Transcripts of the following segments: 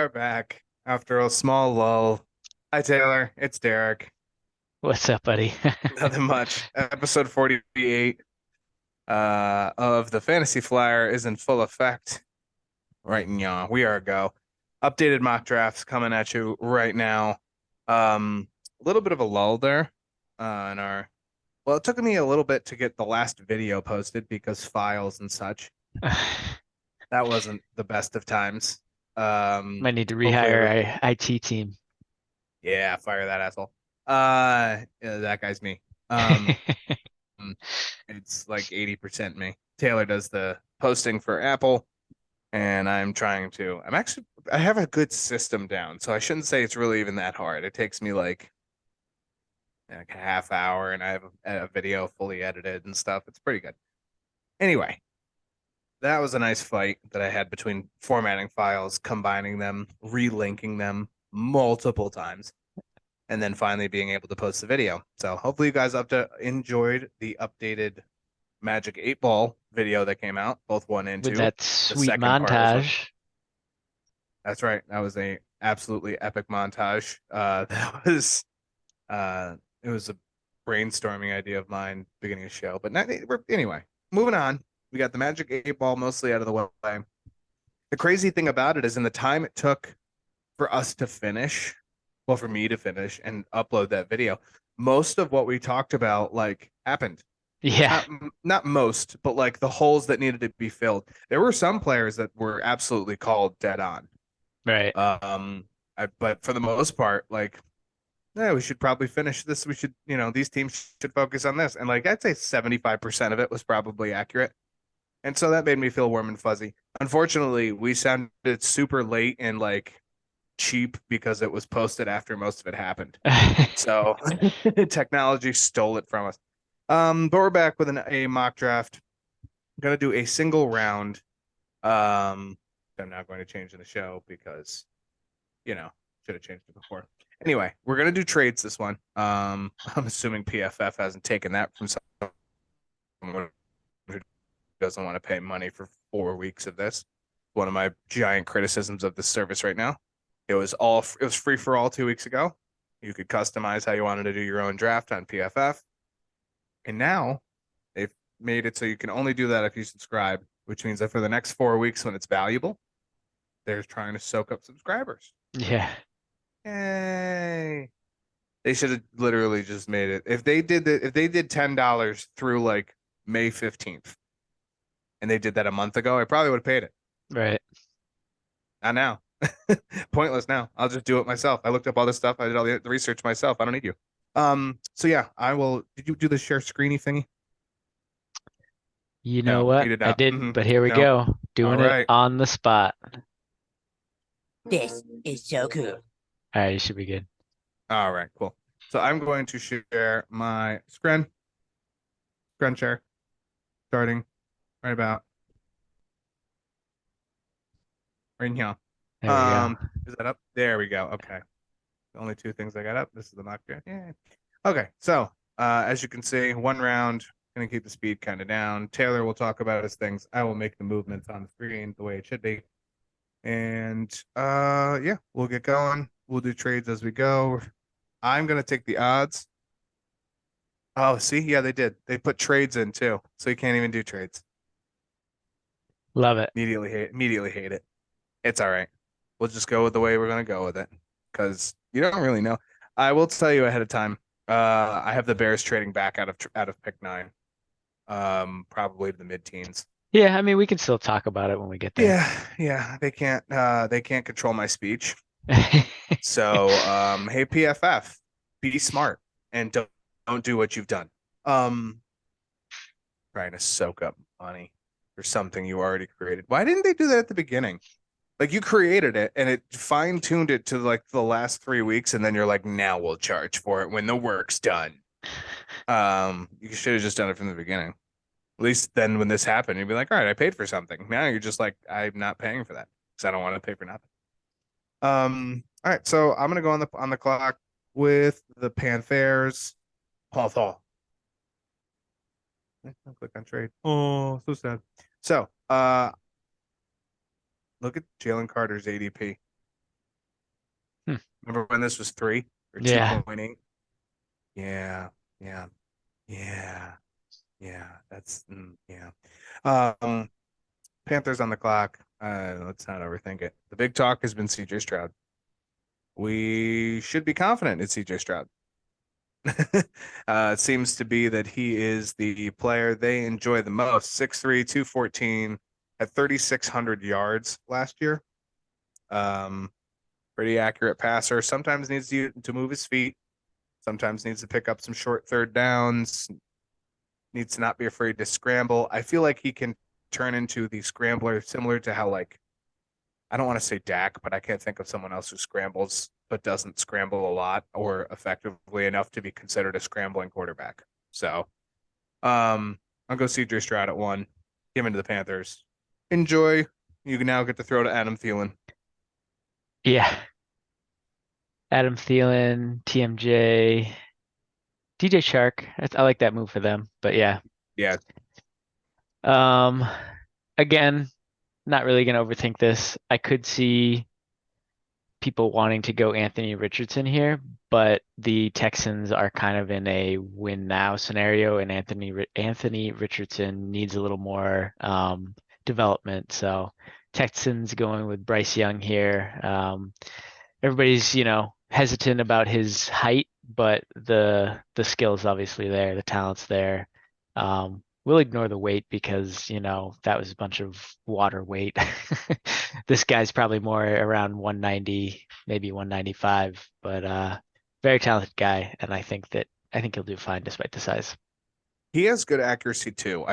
are back after a small lull. Hi, Taylor. It's Derek. What's up, buddy? Nothing much. Episode 48 of the Fantasy Flyer is in full effect right now. We are a go. Updated mock drafts coming at you right now. A little bit of a lull there in our. Well, it took me a little bit to get the last video posted because files and such. That wasn't the best of times. Might need to Hopefully, rehire our IT team. yeah, fire that asshole. Yeah, that guy's me. Um, it's like 80% me. Taylor does the posting for Apple, and I have a good system down, so I shouldn't say it's really even that hard. It takes me like a half hour, and I have a video fully edited and stuff. It's pretty good. Anyway, that was a nice fight that I had between formatting files, combining them, relinking them multiple times, and then finally being able to post the video. So hopefully you guys enjoyed the updated Magic 8 Ball video that came out, both one and With two. that The sweet second part was one. montage. That's right. That was a absolutely epic montage. That was it was a brainstorming idea of mine beginning of the show. But not, anyway, moving on. We got the Magic 8 Ball mostly out of the way. The crazy thing about it is in the time it took for us to finish, well, for me to finish and upload that video, most of what we talked about like happened. Yeah, Not most, but like the holes that needed to be filled. There were some players that were absolutely called dead on. right. But for the most part, like, yeah, we should probably finish this. We should, these teams should focus on this. And like, I'd say 75% of it was probably accurate. And so that made me feel warm and fuzzy. Unfortunately, we sounded super late and like cheap because it was posted after most of it happened. So technology stole it from us. But we're back with a mock draft. I'm gonna do a single round. I'm not going to change in the show because should have changed it before. Anyway, we're gonna do trades this one. I'm assuming PFF hasn't taken that from someone who doesn't want to pay money for 4 weeks of this. One of my giant criticisms of this service right now. It was free for all 2 weeks ago. You could customize how you wanted to do your own draft on PFF. And now they've made it so you can only do that if you subscribe, which means that for the next 4 weeks when it's valuable, they're trying to soak up subscribers. Yeah. Yay. They should have literally just made it. If they did $10 through like May 15th and they did that a month ago, I probably would have paid it. Right. Not now. Pointless now. I'll just do it myself. I looked up all this stuff. I did all the research myself. I don't need you. So yeah, I will. Did you do the share screeny thingy? You know No, what? you did I not. didn't, but here we No. go. All Doing it right. on the spot. This is so cool. All right, you should be good. All right, cool. So I'm going to share my screen share, starting right about right here. There we go. Is that up? There we go. Okay. The only two things I got up. This is the mock draft. Yeah. Okay. So, as you can see, one round, gonna keep the speed kind of down. Taylor will talk about his things. I will make the movements on the screen the way it should be. And yeah, we'll get going. We'll do trades as we go. I'm gonna take the odds. Oh, see, yeah, they did. They put trades in too, so you can't even do trades. Love it. Immediately hate it. It's all right. We'll just go with the way we're gonna go with it because you don't really know. I will tell you ahead of time. I have the Bears trading back out of pick 9, probably to the mid-teens. Yeah, I mean, we can still talk about it when we get there. Yeah, they can't control my speech. So, hey PFF, be smart and don't do what you've done. Um, Trying to soak up money for something you already created. Why didn't they do that at the beginning? Like you created it and it fine-tuned it to like the last 3 weeks, and then you're like, now we'll charge for it when the work's done. You should have just done it from the beginning. At least then when this happened, you'd be like, all right, I paid for something. Now you're just like, I'm not paying for that because I don't want to pay for nothing. All right, so I'm gonna go on the clock with the Panthers. I'll click on trade. Oh, so sad. So, look at Jalen Carter's ADP. Remember when this was 3 or Yeah. 2.8? Yeah, yeah, yeah, yeah. Yeah. Um, Panthers on the clock. Let's not overthink it. The big talk has been CJ Stroud. We should be confident in CJ Stroud. It seems to be that he is the player they enjoy the most. 6'3", 214, at 3,600 yards last year. Um, Pretty accurate passer. Sometimes needs to move his feet. Sometimes needs to pick up some short third downs. Needs to not be afraid to scramble. I feel like he can turn into the scrambler, similar to how, like, I don't want to say Dak, but I can't think of someone else who scrambles but doesn't scramble a lot or effectively enough to be considered a scrambling quarterback. So, I'll go CJ Stroud at 1. Give him to the Panthers. Enjoy. You can now get to throw to Adam Thielen. Yeah. Adam Thielen, TMJ, DJ Shark. I like that move for them. But yeah. Yeah, Um, again, not really gonna overthink this. I could see people wanting to go Anthony Richardson here, but the Texans are kind of in a win now scenario, and Anthony Richardson needs a little more development. So Texans going with Bryce Young here. Everybody's, hesitant about his height, but the skill is obviously there, the talent's there. We'll ignore the weight because, that was a bunch of water weight. This guy's probably more around 190, maybe 195, but very talented guy, and I think he'll do fine despite the size. he has good accuracy too.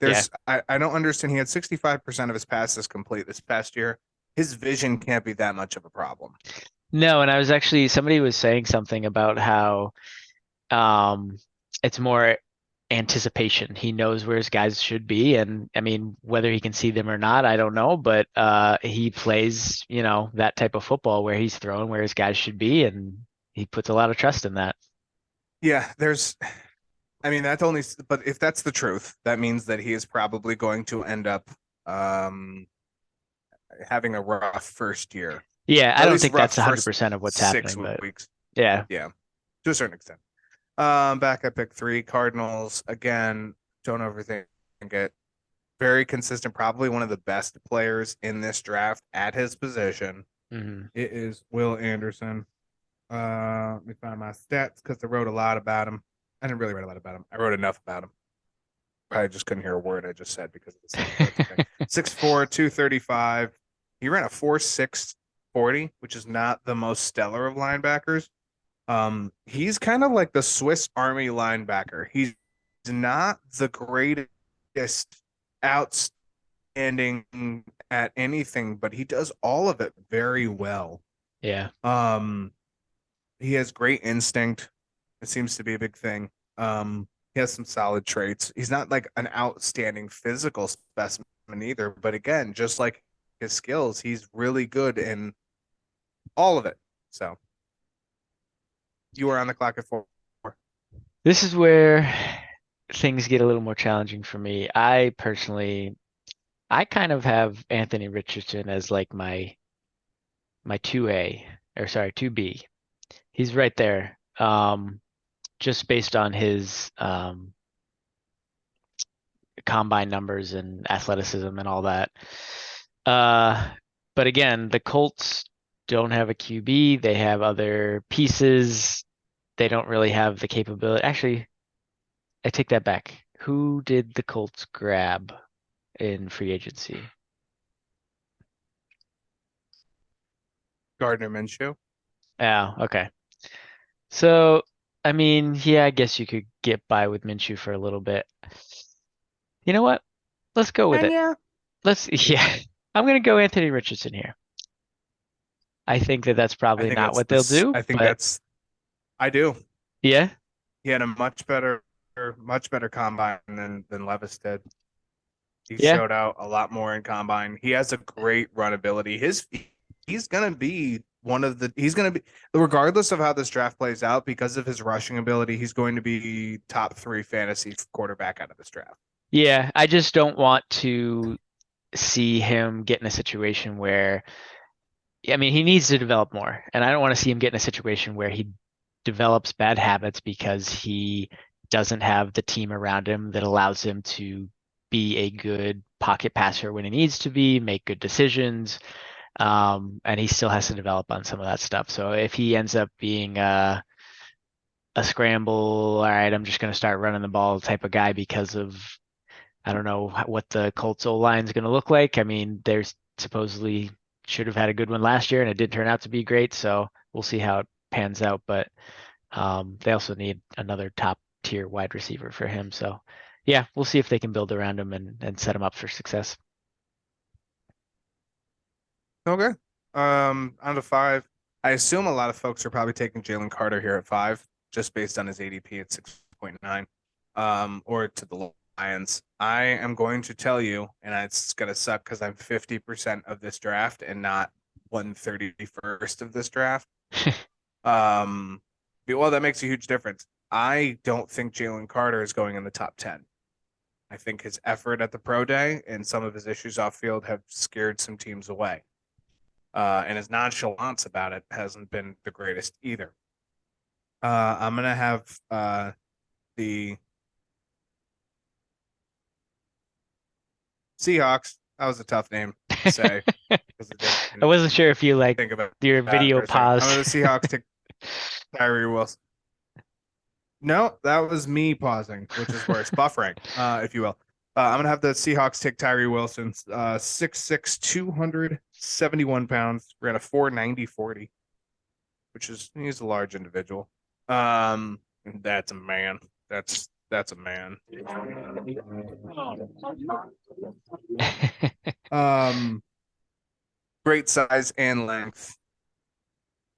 Yeah. I don't understand. He had 65% of his passes complete this past year. His vision can't be that much of a problem. No, and I was actually somebody was saying something about how Um, it's more anticipation. He knows where his guys should be, and I mean, whether he can see them or not, I don't know. But he plays, that type of football where he's throwing where his guys should be, and he puts a lot of trust in that. Yeah, I mean, but if that's the truth, that means that he is probably going to end up um, having a rough first year, Yeah, or I at don't least think rough that's first 100% of what's six happening, but weeks. yeah. Yeah, to a certain extent. Back at pick 3, Cardinals again. Don't overthink it. Very consistent, probably one of the best players in this draft at his position. Hmm. It is Will Anderson. Let me find my stats because I wrote a lot about him. I didn't really write a lot about him. I wrote enough about him. I just couldn't hear a word I just said because of the sound, but that's okay. 6'4", 235. He ran a 4.6 40, which is not the most stellar of linebackers. He's kind of like the Swiss Army linebacker. He's not the greatest outstanding at anything, but he does all of it very well. Yeah. Um, he has great instinct. It seems to be a big thing. He has some solid traits. He's not like an outstanding physical specimen either, but again, just like his skills, he's really good in all of it. So you are on the clock at 4. This is where things get a little more challenging for me. I kind of have Anthony Richardson as like my 2A, or sorry, 2B. He's right there. Just based on his combine numbers and athleticism and all that. Uh, but again, the Colts don't have a QB. They have other pieces. They don't really have the capability. Actually, I take that back. Who did the Colts grab in free agency? Gardner Minshew. Oh, okay. So, I mean, yeah, I guess you could get by with Minshew for a little bit. You know what? Let's go with And it. yeah, Yeah, I'm gonna go Anthony Richardson here. I think that that's probably not what they'll do, I think but that's I do. yeah, He had a much better combine than Levis did. He yeah, showed out a lot more in combine. He has a great run ability. He's gonna be he's gonna be, regardless of how this draft plays out, because of his rushing ability, he's going to be top 3 fantasy quarterback out of this draft. yeah. I just don't want to see him get in a situation where I mean, he needs to develop more, and I don't want to see him get in a situation where he develops bad habits because he doesn't have the team around him that allows him to be a good pocket passer when he needs to be, make good decisions, and he still has to develop on some of that stuff. So if he ends up being a scramble, all right, I'm just going to start running the ball type of guy because of I don't know what the Colts O line is going to look like. I mean, there's supposedly should have had a good one last year, and it did turn out to be great. So we'll see how it pans out. But they also need another top tier wide receiver for him. So yeah, we'll see if they can build around him and set him up for success. Okay. On to five. I assume a lot of folks are probably taking Jalen Carter here at five, just based on his ADP at 6.9. Or to the Lions. I am going to tell you, and it's gonna suck because I'm 50% of this draft and not 131st of this draft. Um, well, that makes a huge difference. I don't think Jalen Carter is going in the top 10. I think his effort at the pro day and some of his issues off field have scared some teams away. And his nonchalance about it hasn't been the greatest either. I'm gonna have the Seahawks. That was a tough name to say because I I didn't wasn't sure if you like think about your that video for a second. I'm paused. gonna the Seahawks take Tyree Wilson. No, that was me pausing, which is worse. Buffering, if you will. I'm gonna have the Seahawks take Tyree Wilson, 6'6", 271 pounds, ran a 4.90 40, which is he's a large individual. That's a man. That's a man. Um, great size and length.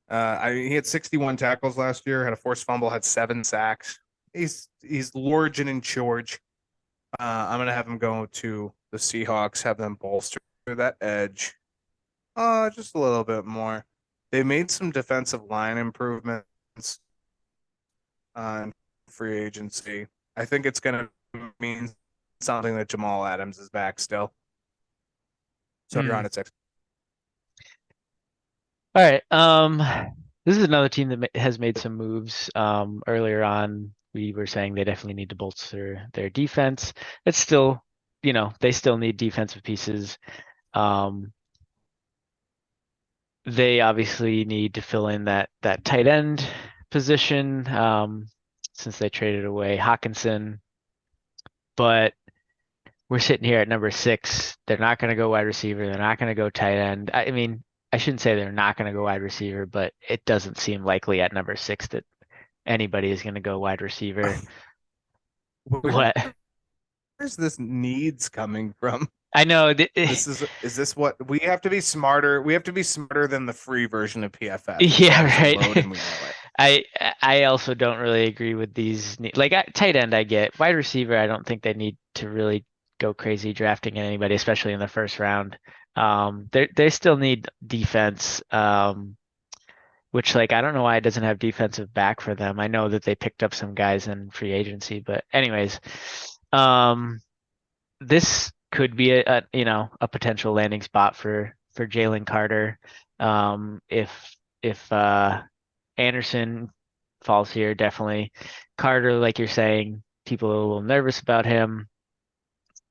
He had 61 tackles last year, had a forced fumble, had 7 sacks. He's large and in charge. I'm gonna have him go to the Seahawks, have them bolster that edge. Just a little bit more. They made some defensive line improvements on free agency. I think it's gonna mean something that Jamal Adams is back still. So you're on Hmm. at 6. All right. This is another team that has made some moves. Earlier on, we were saying they definitely need to bolster their defense. It's still, they still need defensive pieces. Um, they obviously need to fill in that tight end position, since they traded away Hawkinson. But we're sitting here at number 6. They're not going to go wide receiver. They're not going to go tight end. I mean, I shouldn't say they're not going to go wide receiver, but it doesn't seem likely at number 6 that anybody is going to go wide receiver. Where's What? this needs coming from? I know. Is this what we have to be smarter? We have to be smarter than the free version of PFF because Yeah, that is a right. load and we know it. I I also don't really agree with these. Like tight end, I get. Wide receiver, I don't think they need to really go crazy drafting anybody, especially in the first round. They still need defense. Which like I don't know why it doesn't have defensive back for them. I know that they picked up some guys in free agency, but anyways, um, this could be a potential landing spot for Jalen Carter. If Anderson falls here, definitely. Carter, like you're saying, people are a little nervous about him.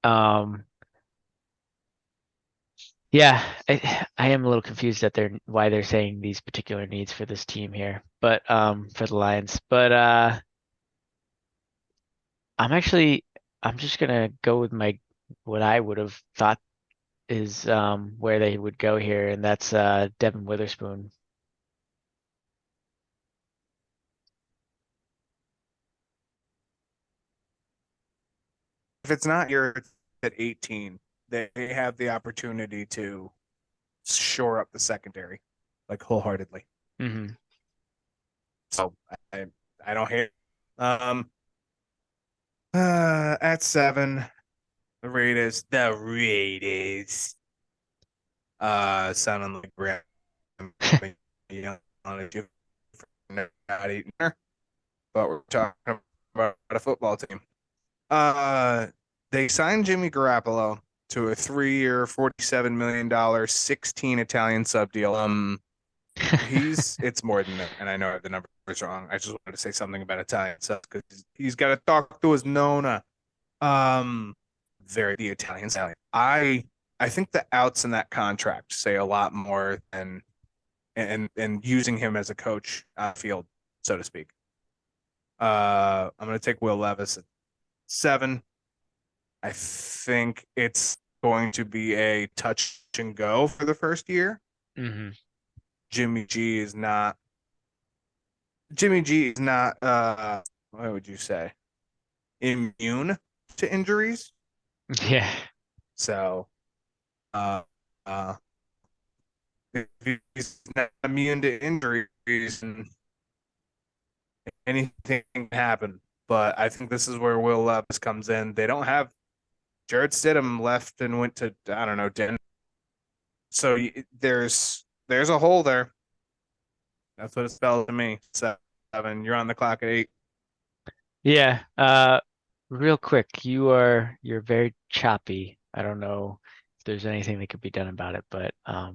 Um, yeah, I am a little confused that they're why they're saying these particular needs for this team here, but for the Lions. But I'm just gonna go with my what I would have thought is where they would go here, and that's Devin Witherspoon. If it's not here at 18, they have the opportunity to shore up the secondary like wholeheartedly. Hmm. So I I don't hate. Um, at 7, the Raiders. Sounding like Graham Young on you for not eating her, but we're talking about a football team. Uh, they signed Jimmy Garoppolo. to a 3-year, $47 million, 16 Italian sub deal. It's more than that, and I know I have the numbers wrong. I just wanted to say something about Italian subs because he's got to talk to his Nona. Um, very the Italian stallion. I think the outs in that contract say a lot more than and using him as a coach on the field, so to speak. I'm gonna take Will Levis at 7. I think it's going to be a touch and go for the first year. hmm Jimmy G is not Jimmy G is not what would you say? Immune to injuries. Yeah. So uh uh if he's not immune to injuries and anything can happen. But I think this is where Will Levis comes in. They don't have Jared Stidham left and went to I don't know Denver. So there's a hole there. That's what it spells to me. 7. You're on the clock at 8. Yeah. Real quick, you're very choppy. I don't know if there's anything that could be done about it, but I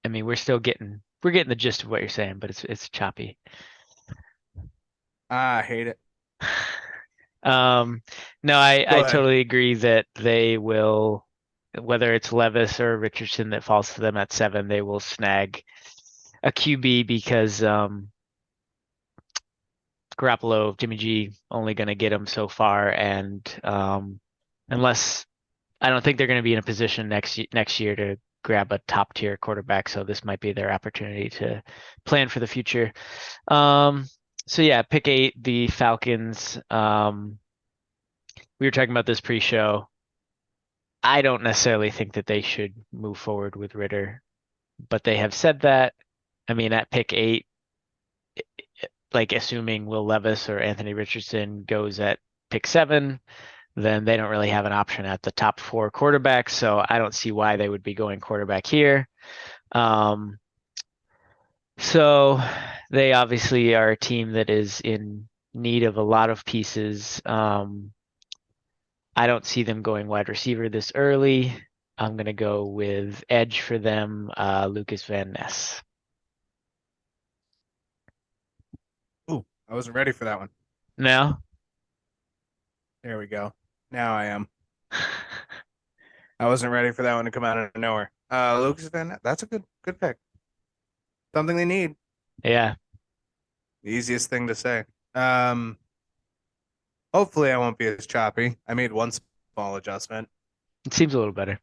mean, we're getting the gist of what you're saying, but it's choppy. I hate it. No, Go I ahead. totally agree that they will, whether it's Levis or Richardson that falls to them at 7, they will snag a QB because Garoppolo, Jimmy G only going to get him so far, and unless I don't think they're going to be in a position next year to grab a top tier quarterback, so this might be their opportunity to plan for the future. Um, so yeah, pick 8, the Falcons. We were talking about this pre-show. I don't necessarily think that they should move forward with Ritter, but they have said that. I mean, at pick 8, like assuming Will Levis or Anthony Richardson goes at pick 7, then they don't really have an option at the top 4 quarterbacks. So I don't see why they would be going quarterback here. Um, so they obviously are a team that is in need of a lot of pieces. I don't see them going wide receiver this early. I'm going to go with edge for them, Lucas Van Ness. Ooh, I wasn't ready for that one. No? There we go. Now I am. I wasn't ready for that one to come out of nowhere. Lucas Van, that's a good pick. Something they need. Yeah, The easiest thing to say. Um, Hopefully I won't be as choppy. I made one small adjustment. it seems a little better.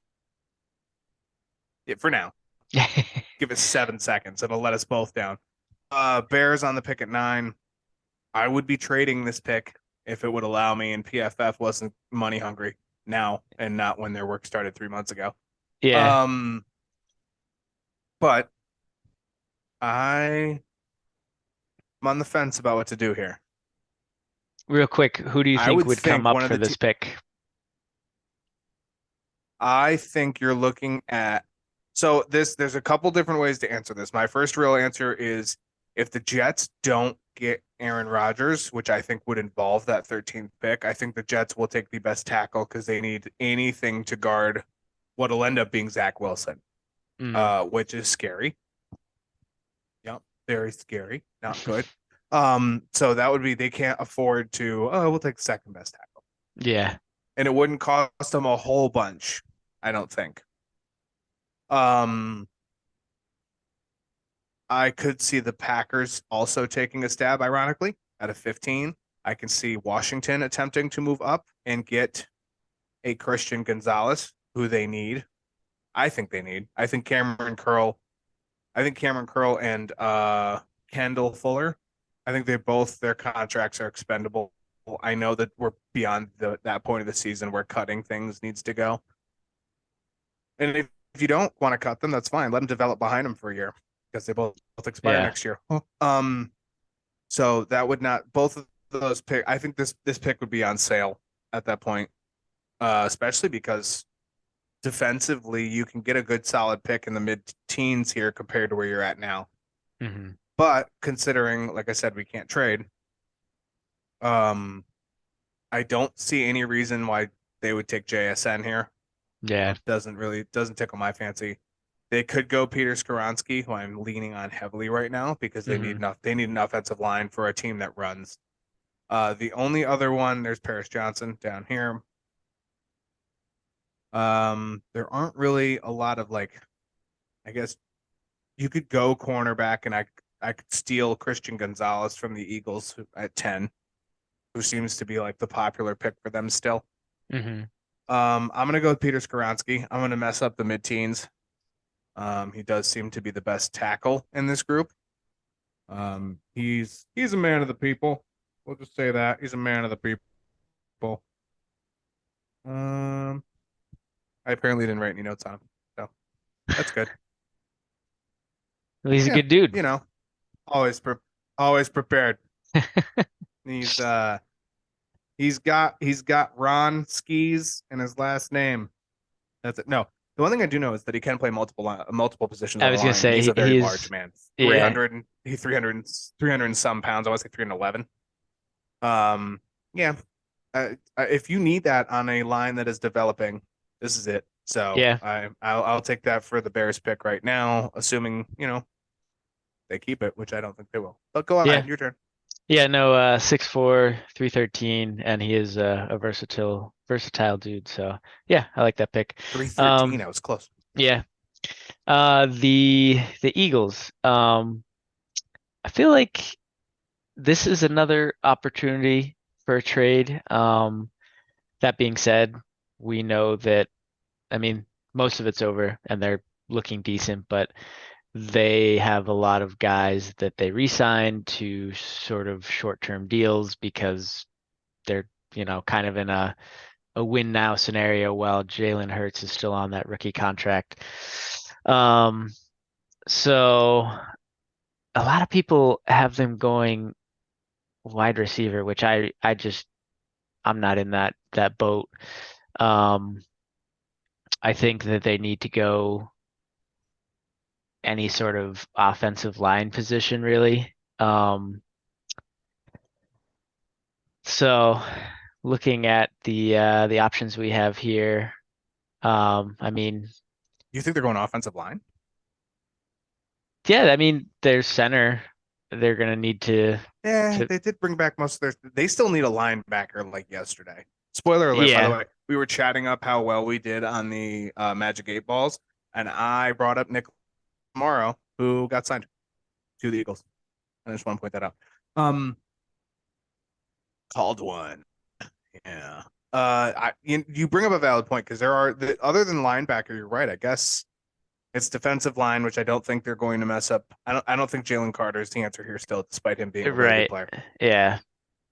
Yeah, for now. Give it 7 seconds. It'll let us both down. Bears on the pick at 9. I would be trading this pick if it would allow me, and PFF wasn't money hungry now and not when their work started 3 months ago. Yeah. Um, but I'm on the fence about what to do here. Real quick, who do you I think would would come think up one of for the this pick? I think you're looking at so there's a couple different ways to answer this. My first real answer is if the Jets don't get Aaron Rodgers, which I think would involve that 13th pick, I think the Jets will take the best tackle because they need anything to guard what'll end up being Zach Wilson, Mm. which is scary. Yep, very scary, not good. So that would be they can't afford to, oh, we'll take the second best tackle. Yeah. And it wouldn't cost them a whole bunch, I don't think. Um, I could see the Packers also taking a stab, ironically, at a 15. I can see Washington attempting to move up and get a Christian Gonzalez, who they need. I think they need. I think Cameron Curl and Kendall Fuller. I think their contracts are expendable. I know that we're beyond that point of the season where cutting things needs to go. And if you don't want to cut them, that's fine. Let them develop behind them for a year because they both expire Yeah. next year. So that would not both of those pick. I think this pick would be on sale at that point, especially because defensively you can get a good solid pick in the mid teens here compared to where you're at now. hmm But considering, like I said, we can't trade, um, I don't see any reason why. they would take JSN here. Yeah. Doesn't tickle my fancy. They could go Peter Skoronski, who I'm leaning on heavily right now because Hmm. they need an offensive line for a team that runs. The only other one, there's Paris Johnson down here. There aren't really a lot of like, I guess you could go cornerback, and I could steal Christian Gonzalez from the Eagles at 10, who seems to be like the popular pick for them still. Hmm. I'm gonna go with Peter Skoronski. I'm gonna mess up the mid-teens. He does seem to be the best tackle in this group. He's a man of the people. We'll just say that he's a man of the people. Um, I apparently didn't write any notes on him, so that's good. Well, he's a Yeah, good dude. you know, always pre always prepared. He's uh he's got Ron skis in his last name. That's it. No, the one thing I do know is that he can play multiple positions I on the was gonna line, and he's say a very large man. yeah, 300 and some pounds. I want to say 311. Yeah. If you need that on a line that is developing, this is it. So yeah, I'll take that for the Bears pick right now, assuming they keep it, which I don't think they will. But go yeah, on, your turn. yeah. No, 6'4", 313, and he is a versatile dude. So yeah, I like that pick. 313. Um, I was close. yeah. The Eagles. I feel like this is another opportunity for a trade. That being said, we know that, I mean, most of it's over and they're looking decent, but they have a lot of guys that they re-signed to sort of short-term deals because they're, kind of in a win now scenario while Jalen Hurts is still on that rookie contract. Um, so a lot of people have them going wide receiver, which I'm not in that boat. Um, I think that they need to go any sort of offensive line position really. So looking at the options we have here, I mean, You think they're going offensive line? yeah, I mean, there's center. They're gonna need to Yeah, to they did bring back most of their. They still need a linebacker like yesterday. Spoiler alert, by the yeah, way. We were chatting up how well we did on the Magic 8 balls, and I brought up Nick Morrow, who got signed to the Eagles. I just want to point that out. Um, Called one. Yeah. You bring up a valid point because other than linebacker, you're right. I guess it's defensive line, which I don't think they're going to mess up. I don't think Jalen Carter is the answer here still, despite him being a really good right. player. Yeah.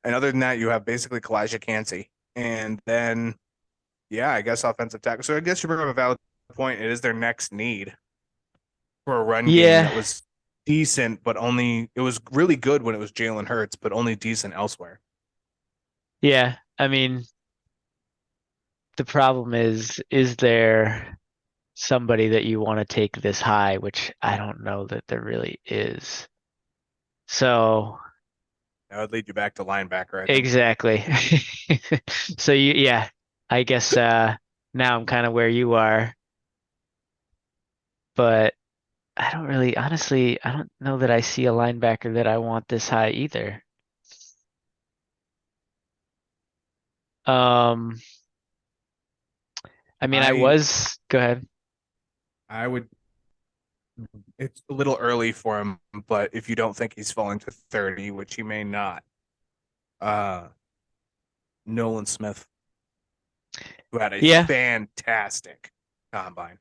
And other than that, you have basically Kalijah Cansey. And then, yeah, I guess offensive tackle. So I guess you bring up a valid point. It is their next need for a run game Yeah. that was decent, but it was really good when it was Jalen Hurts, but only decent elsewhere. Yeah. I mean, the problem is there somebody that you want to take this high, which I don't know that there really is. So That would lead you back to linebacker, I think. exactly. So yeah, I guess now I'm kind of where you are, but I don't really, honestly, I don't know that I see a linebacker that I want this high either. Um, I mean, I go ahead. I would it's a little early for him, but if you don't think he's falling to 30, which he may not, uh Nolan Smith, who had a Yeah, fantastic combine.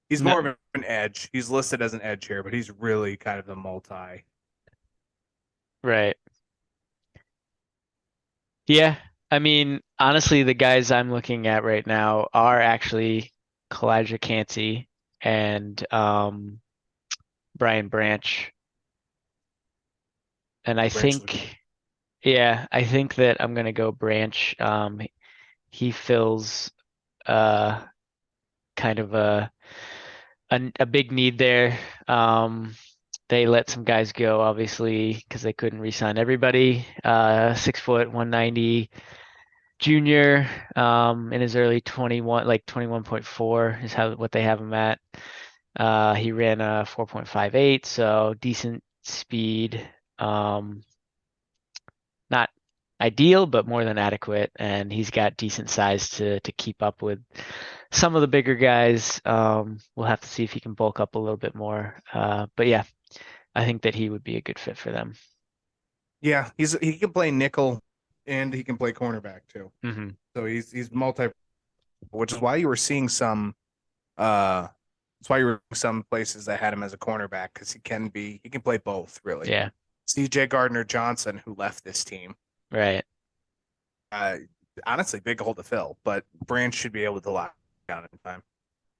He's no, more of an edge. He's listed as an edge here, but he's really kind of the multi. right. Yeah, I mean, honestly, the guys I'm looking at right now are actually Kalijah Cansey and Brian Branch. And I Branch is a good. think, yeah, I think that I'm gonna go Branch. He fills uh kind of a big need there. They let some guys go, obviously, because they couldn't re-sign everybody. 6 foot, 190. Junior, in his early 21, like 21.4 is what they have him at. He ran a 4.58, so decent speed. Um, Not ideal, but more than adequate, and he's got decent size to keep up with some of the bigger guys. We'll have to see if he can bulk up a little bit more. But yeah, I think that he would be a good fit for them. Yeah, he can play nickel and he can play cornerback too. Hmm. So he's multi, which is why you were seeing some uh that's why you were some places that had him as a cornerback because he can play both really. Yeah, CJ Gardner Johnson, who left this team, right. uh honestly big hole to fill, but Branch should be able to lock down in time.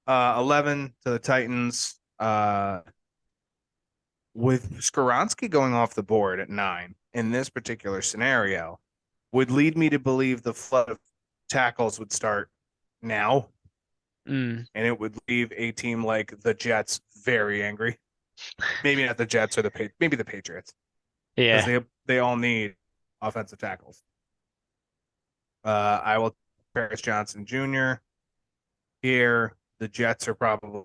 11 to the Titans. With Skoronski going off the board at 9 in this particular scenario would lead me to believe the flood of tackles would start now, Mm, and it would leave a team like the Jets very angry. Maybe not the Jets or maybe the Patriots because yeah. they all need offensive tackles. I will Paris Johnson Jr. here. The Jets are probably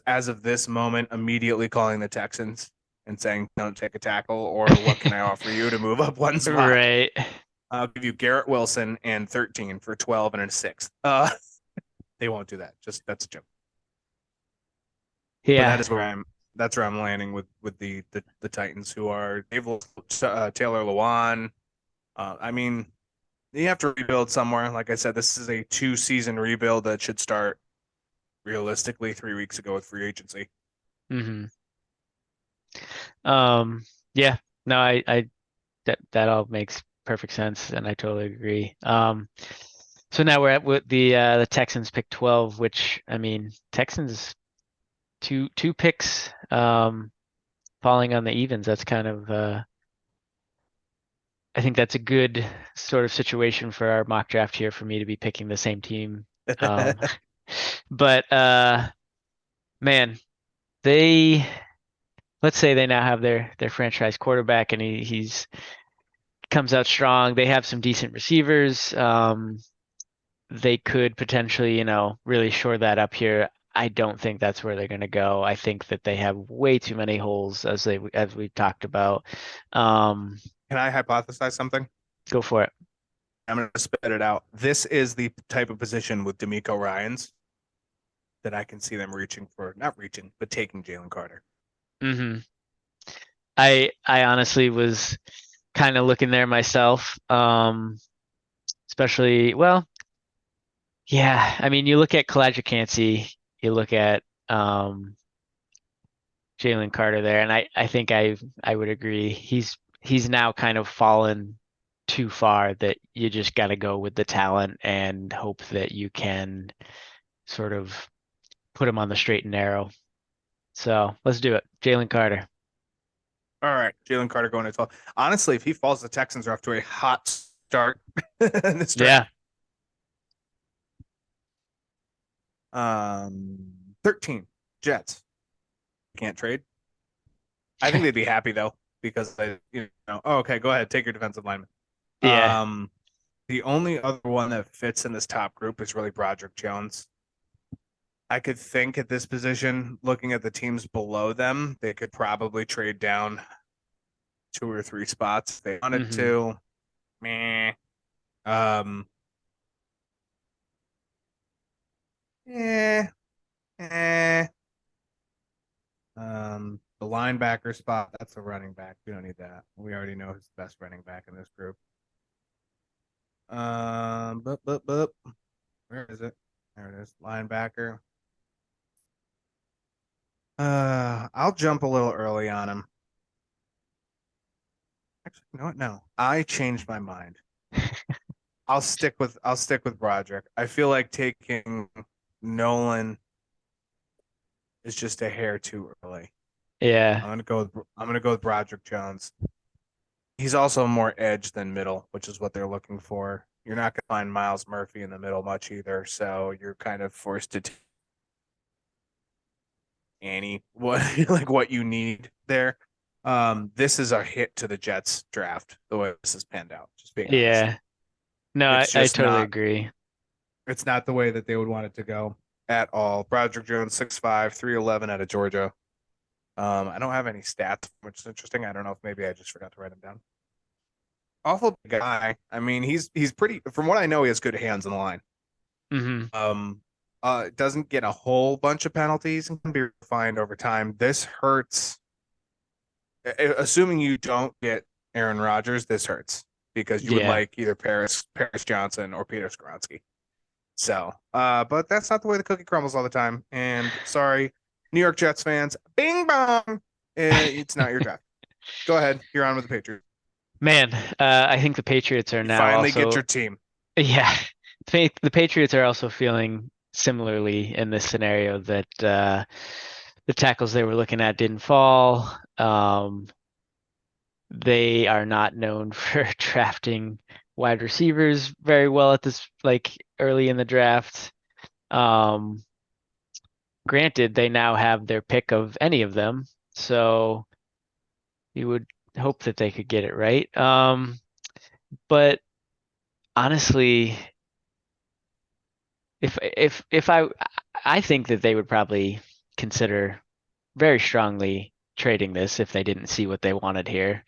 as of this moment immediately calling the Texans and saying, "Don't take a tackle," or "What can I offer you to move up one spot?" Right. I'll give you Garrett Wilson and 13 for 12 and a sixth. They won't do that. Just that's a joke. But Yeah. that's where I'm landing with the Titans, who are Taylor Lewan. I mean, you have to rebuild somewhere. Like I said, this is a 2-season rebuild that should start realistically 3 weeks ago with free agency. Hmm. Yeah. No, I that all makes perfect sense, and I totally agree. So now we're at with the Texans pick 12, which I mean, Texans two picks falling on the evens. That's kind of I think that's a good sort of situation for our mock draft here for me to be picking the same team. Um, but man, they let's say they now have their franchise quarterback and he's comes out strong. They have some decent receivers. They could potentially, really shore that up here. I don't think that's where they're going to go. I think that they have way too many holes as we talked about. Um, Can I hypothesize something? Go for it. I'm going to spit it out. This is the type of position with D'Amico Ryans that I can see them not reaching, but taking Jalen Carter. Hmm. I honestly was kind of looking there myself. Especially, well, yeah. I mean, you look at Kalajdzic, you look at Jalen Carter there, and I think I would agree. He's now kind of fallen too far that you just got to go with the talent and hope that you can sort of put him on the straight and narrow. So let's do it. Jalen Carter. All right, Jalen Carter going to 12. Honestly, if he falls, the Texans are off to a hot start in this Yeah. draft. 13 Jets can't trade. I think they'd be happy though because oh, okay, go ahead, take your defensive lineman. Yeah. Um, the only other one that fits in this top group is really Broderick Jones. I could think at this position, looking at the teams below them, they could probably trade down 2 or 3 spots if they wanted Hmm. to. Meh. Um, eh, eh. The linebacker spot, that's a running back. We don't need that. We already know who's the best running back in this group. But where is it? There it is. Linebacker. I'll jump a little early on him. Actually, you know what? No, I changed my mind. I'll stick with Broderick. I feel like taking Nolan is just a hair too early. Yeah. I'm gonna go with Broderick Jones. He's also more edge than middle, which is what they're looking for. You're not gonna find Miles Murphy in the middle much either, so you're kind of forced to take Annie what like what you need there. This is a hit to the Jets draft, the way this is panned out, just being honest. Yeah. No, It's I just totally not. agree. It's not the way that they would want it to go at all. Broderick Jones, 6'5", 311 out of Georgia. I don't have any stats, which is interesting. I don't know if maybe I just forgot to write them down. Awful guy. I mean, he's pretty. From what I know, he has good hands on the line. Hmm. Um, doesn't get a whole bunch of penalties and can be refined over time. This hurts. Assuming you don't get Aaron Rodgers, this hurts because you would Yeah. like either Paris Johnson or Peter Skoronski. So, but that's not the way the cookie crumbles all the time. And sorry, New York Jets fans, bing bong. It's not your draft. Go ahead. You're on with the Patriots. Man, I think the Patriots are You now finally get also, your team. yeah, the Patriots are also feeling similarly in this scenario that the tackles they were looking at didn't fall. They are not known for drafting wide receivers very well at this like early in the draft. Um, Granted, they now have their pick of any of them, so you would hope that they could get it right. But honestly, if I think that they would probably consider very strongly trading this if they didn't see what they wanted here.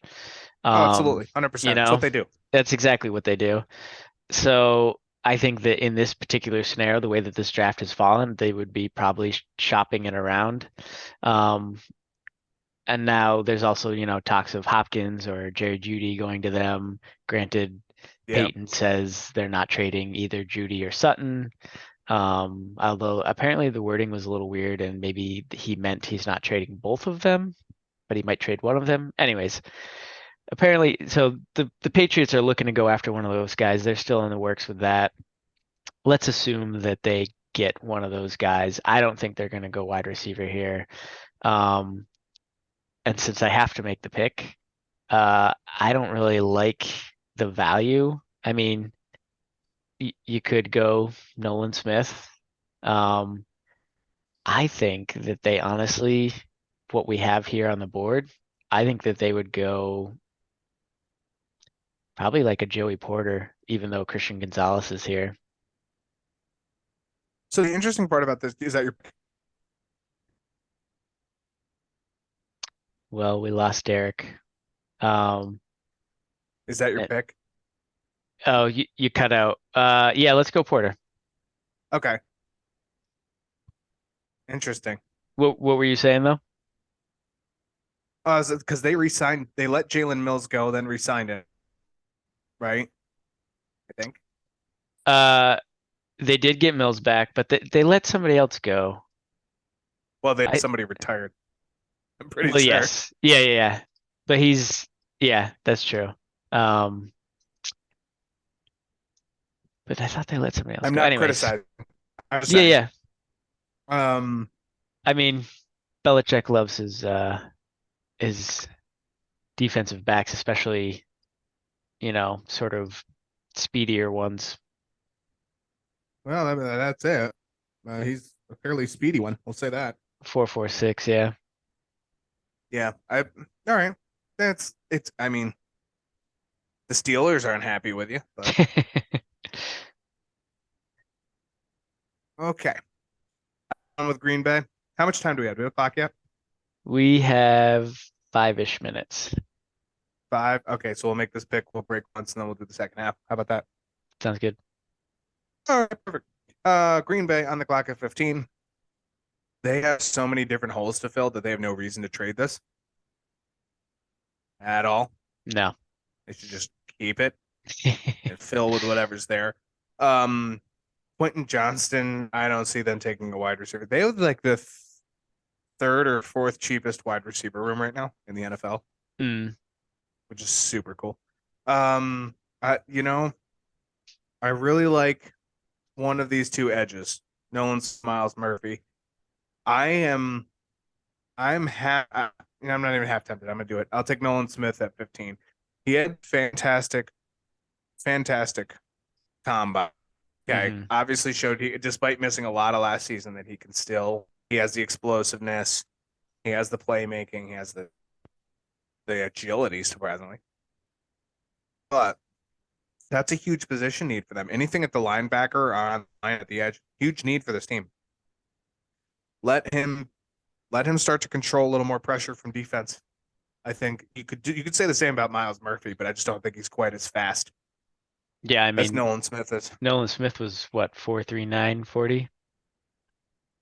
Oh, Um, absolutely. you 100%. It's what know, they do. that's exactly what they do. So I think that in this particular scenario, the way that this draft has fallen, they would be probably shopping it around. Um, and now there's also, talks of Hopkins or Jerry Judy going to them. Granted, Yeah. Peyton says they're not trading either Judy or Sutton. Although apparently the wording was a little weird and maybe he meant he's not trading both of them, but he might trade one of them. Anyways, apparently, so the Patriots are looking to go after one of those guys. They're still in the works with that. Let's assume that they get one of those guys. I don't think they're going to go wide receiver here. Um, and since I have to make the pick, I don't really like the value. I mean, you could go Nolan Smith. Um, I think that they honestly, what we have here on the board, I think that they would go probably like a Joey Porter, even though Christian Gonzalez is here. So the interesting part about this is that your Well, we lost Derek. Um, is that your eh, pick? oh, you cut out. Yeah, let's go Porter. Okay. Interesting. What were you saying though? Because they let Jalen Mills go, then re-signed it, right? I think. Uh, they did get Mills back, but they let somebody else go. Well, they I somebody retired. I'm pretty well, sure. yes, yeah. But yeah, that's true. Um, but I thought they let somebody else I'm go. not Anyways, criticizing. I'm just yeah, saying. yeah. Um, I mean, Belichick loves his defensive backs, especially, sort of speedier ones. well, that's it. He's a fairly speedy one. We'll say that. 4.46, yeah. Yeah. All right. That's it's. I mean, the Steelers aren't happy with you, but okay. On with Green Bay. How much time do we have? Do we have a clock yet? We have 5-ish minutes. 5. Okay, so we'll make this pick. We'll break once, and then we'll do the second half. How about that? Sounds good. All right, perfect. Green Bay on the clock at 15. They have so many different holes to fill that they have no reason to trade this at all. No. They should just keep it and fill with whatever's there. Um, Quentin Johnston, I don't see them taking a wide receiver. They have like the third or fourth cheapest wide receiver room right now in the NFL, Mm, which is super cool. Um, you know, I really like one of these two edges, Nolan Miles Murphy. I am, I'm half, I'm not even half tempted. I'm gonna do it. I'll take Nolan Smith at 15. He had fantastic combine. Okay, hmm obviously showed he, despite missing a lot of last season, that he can still. He has the explosiveness. He has the playmaking. He has the agility, surprisingly. But That's a huge position need for them. Anything at the linebacker or on the line at the edge, huge need for this team. Let him let him start to control a little more pressure from defense. I think you could say the same about Miles Murphy, but I just don't think he's quite as fast Yeah, I as mean, Nolan Smith is. Nolan Smith was what, 4.39 40?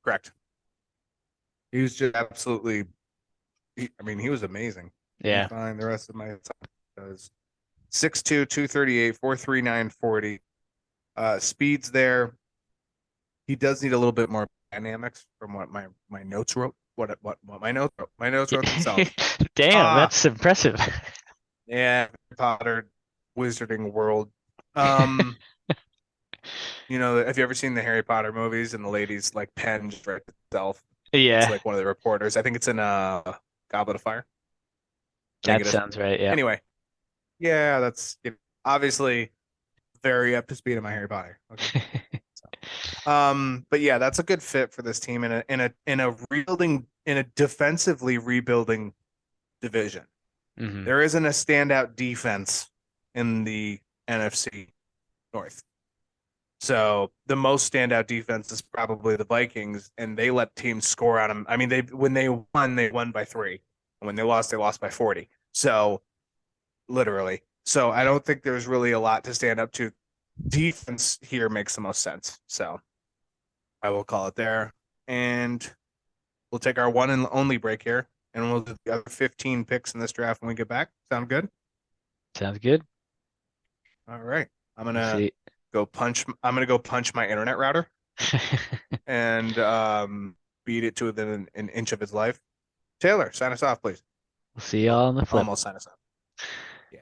Correct. He was just absolutely. I mean, he was amazing. Let me Yeah. find the rest of my does 6'2", 238, 4.39, 40. Speeds there. He does need a little bit more dynamics from what my notes wrote. What my notes wrote. My notes wrote themselves. Damn, Ah, that's impressive. yeah, Harry Potter, Wizarding World. Um, have you ever seen the Harry Potter movies and the lady's like pen just writes itself? It's Yeah, like one of the reporters. I think it's in Goblet of Fire. I think that it is. sounds right. Yeah. Anyway, yeah, that's obviously very up to speed on my Harry Potter. Okay. But yeah, that's a good fit for this team in a defensively rebuilding division. hmm There isn't a standout defense in the NFC North. So the most standout defense is probably the Vikings, and they let teams score on them. I mean, they won by 3. And when they lost by 40. So literally. So I don't think there's really a lot to stand up to. Defense here makes the most sense. So I will call it there. And we'll take our one and only break here, and we'll do the other 15 picks in this draft when we get back. Sound good? Sounds good. All right. We'll see. I'm gonna go punch my internet router and beat it to within an inch of its life. Taylor, sign us off, please. We'll see y'all Well, on the flip. almost sign us off. Yeah.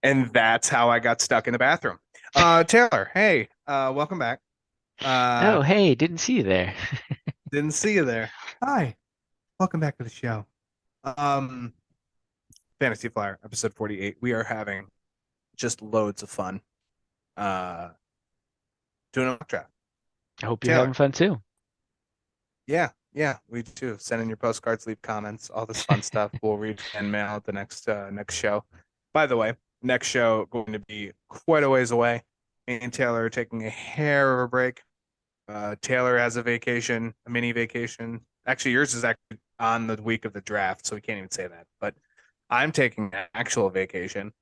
And that's how I got stuck in the bathroom. Taylor, hey, welcome back. Uh, Oh, hey, didn't see you there. didn't see you there. Hi, welcome back to the show. Um, Fantasy Flyer, episode 48. We are having just loads of fun. Uh, doing a mock draft. I hope you're having Taylor, fun too. yeah, we too. Send in your postcards, leave comments, all this fun stuff. We'll read fan mail at the next show. By the way, next show going to be quite a ways away. Me and Taylor are taking a hair of a break. Taylor has a vacation, a mini vacation. Actually, yours is actually on the week of the draft, so we can't even say that. But I'm taking an actual vacation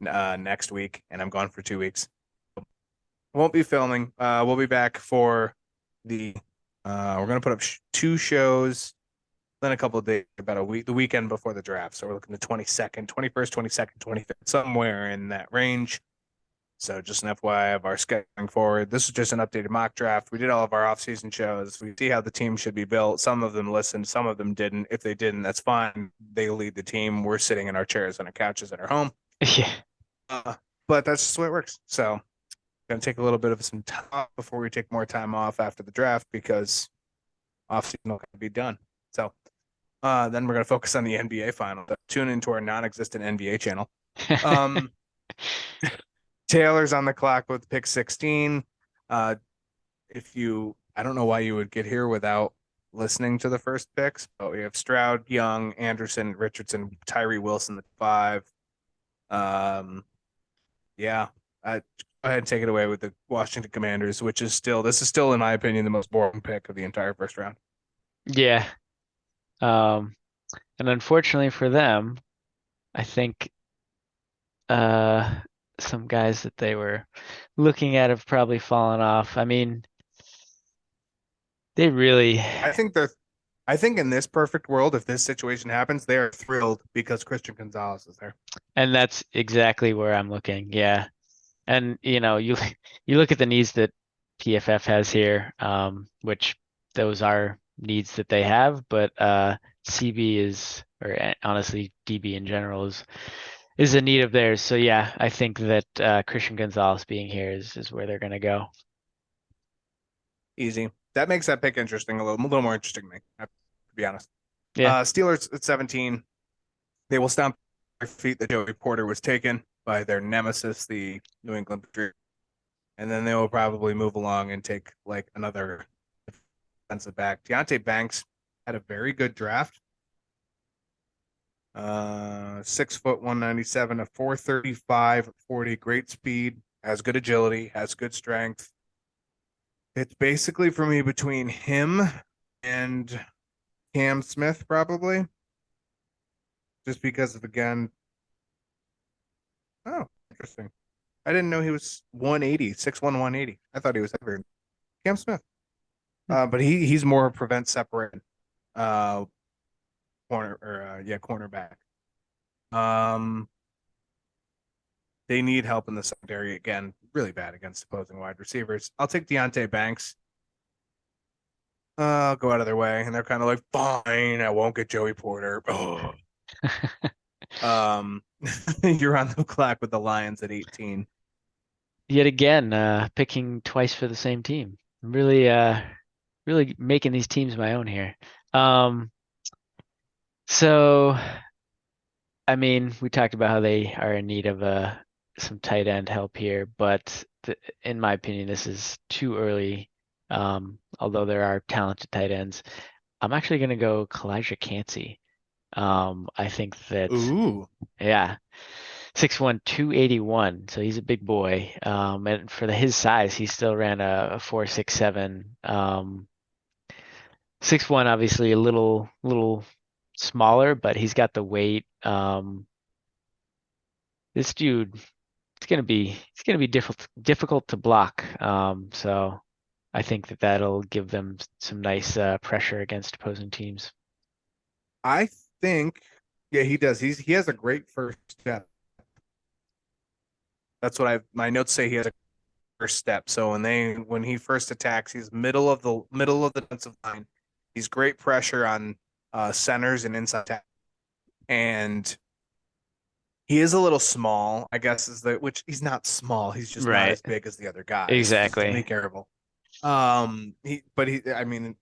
next week, and I'm gone for 2 weeks. Won't be filming. We'll be back for the. We're gonna put up 2 shows, then a couple of days, about a week, the weekend before the draft. So we're looking at 22nd, 21st, 22nd, 25th, somewhere in that range. So just an FYI of our scheduling forward. This is just an updated mock draft. We did all of our offseason shows. We see how the team should be built. Some of them listened, some of them didn't. If they didn't, that's fine. They lead the team. We're sitting in our chairs on our couches at our home. Yeah. Uh, but that's just the way it works. So going to take a little bit of some time before we take more time off after the draft because offseason will be done. So then we're going to focus on the NBA final. Tune into our non-existent NBA channel. Um, Taylor's on the clock with pick 16. Uh, I don't know why you would get here without listening to the first picks, but we have Stroud, Young, Anderson, Richardson, Tyree Wilson, the 5. Um, yeah, go ahead and take it away with the Washington Commanders, this is still, in my opinion, the most boring pick of the entire first round. Yeah. Um, and unfortunately for them, I think uh some guys that they were looking at have probably fallen off. I mean, they really, I think they're I think in this perfect world, if this situation happens, they are thrilled because Christian Gonzalez is there. and that's exactly where I'm looking. Yeah. And you look at the needs that PFF has here, which those are needs that they have, but CB is, or honestly DB in general is a need of theirs. So yeah, I think that Christian Gonzalez being here is where they're gonna go. Easy. That makes that pick interesting, a little more interesting to me, to be honest. Yeah. Steelers at 17. They will stomp their feet that Joey Porter was taken by their nemesis, the New England Patriots. And then they will probably move along and take like another defensive back. Deontay Banks had a very good draft. 6 foot 197, a 435 40, great speed, has good agility, has good strength. It's basically for me between him and Cam Smith, probably, just because of again. Oh, interesting. I didn't know he was 180, 6'1", 180. I thought he was heavier. Cam Smith. Hmm. But he's more prevent separate uh corner or yeah, cornerback. Um they need help in the secondary again, really bad against opposing wide receivers. I'll take Deontay Banks. I'll go out of their way, and they're kind of like, fine, I won't get Joey Porter. Oh. Um, you're on the clock with the Lions at 18. Yet again, picking twice for the same team. I'm really making these teams my own here. Um, so I mean, we talked about how they are in need of some tight end help here, but in my opinion, this is too early. Although there are talented tight ends, I'm actually going to go Kalijah Cansey. I think that, Ooh, yeah, 6'1", 281. So he's a big boy. And for his size, he still ran a 4.67. 6'1", obviously a little smaller, but he's got the weight. This dude, it's gonna be difficult to block. So I think that that'll give them some nice pressure against opposing teams. I think, yeah, he does. He has a great first step. That's what my notes say. He has a first step. So when he first attacks, he's middle of the defensive line. He's great pressure on centers and inside attack. And he is a little small, I guess, which he's not small. He's just not Right. as big as the other guys. To be Exactly. careful. I mean,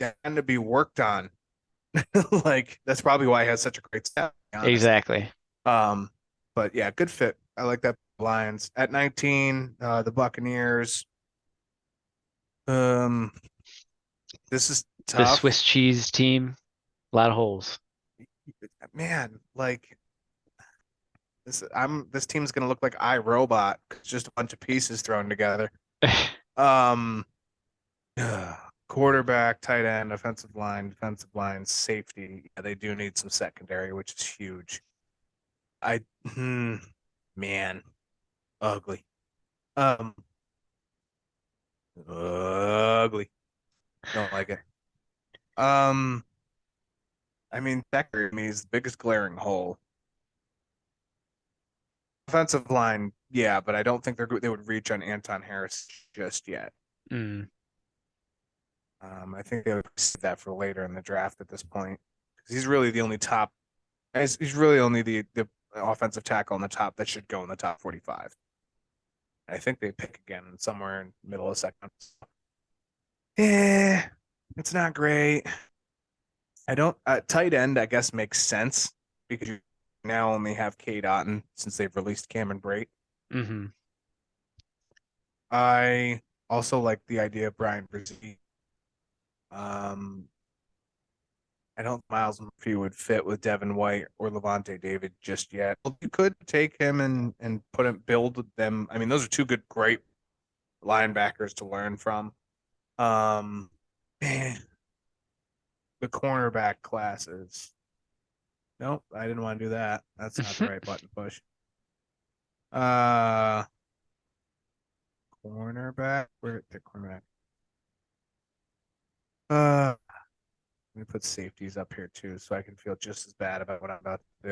that had to be worked on. Like that's probably why he has such a great step, to be honest. Exactly. Um, but yeah, good fit. I like that. Lions at 19, the Buccaneers. Um, this is The tough, Swiss cheese team, a lot of holes. man. Like this team's gonna look like iRobot. It's just a bunch of pieces thrown together. Um, quarterback, tight end, defensive line, safety. Yeah, they do need some secondary, which is huge. I, hmm, man, ugly. Um, ugly. Don't like it. Um, I mean, secondary to me is the biggest glaring hole. Offensive line, yeah, but I don't think they would reach on Anton Harris just yet. Mm, I think they would save that for later in the draft at this point because he's really the only top. He's really only the offensive tackle on the top that should go in the top 45. I think they pick again somewhere in the middle of second. Yeah, it's not great. I don't tight end, I guess makes sense because you now only have Kate Otten since they've released Cameron Brate. hmm I also like the idea of Brian Brzee. Um, I don't think Miles Murphy would fit with Devin White or Levante David just yet. You could take him and build them. I mean, those are two great linebackers to learn from. Um, man, the cornerback classes. Nope, I didn't want to do that. That's not the right button push. Uh, cornerback. Where the cornerback? Let me put safeties up here too, so I can feel just as bad about what I'm about to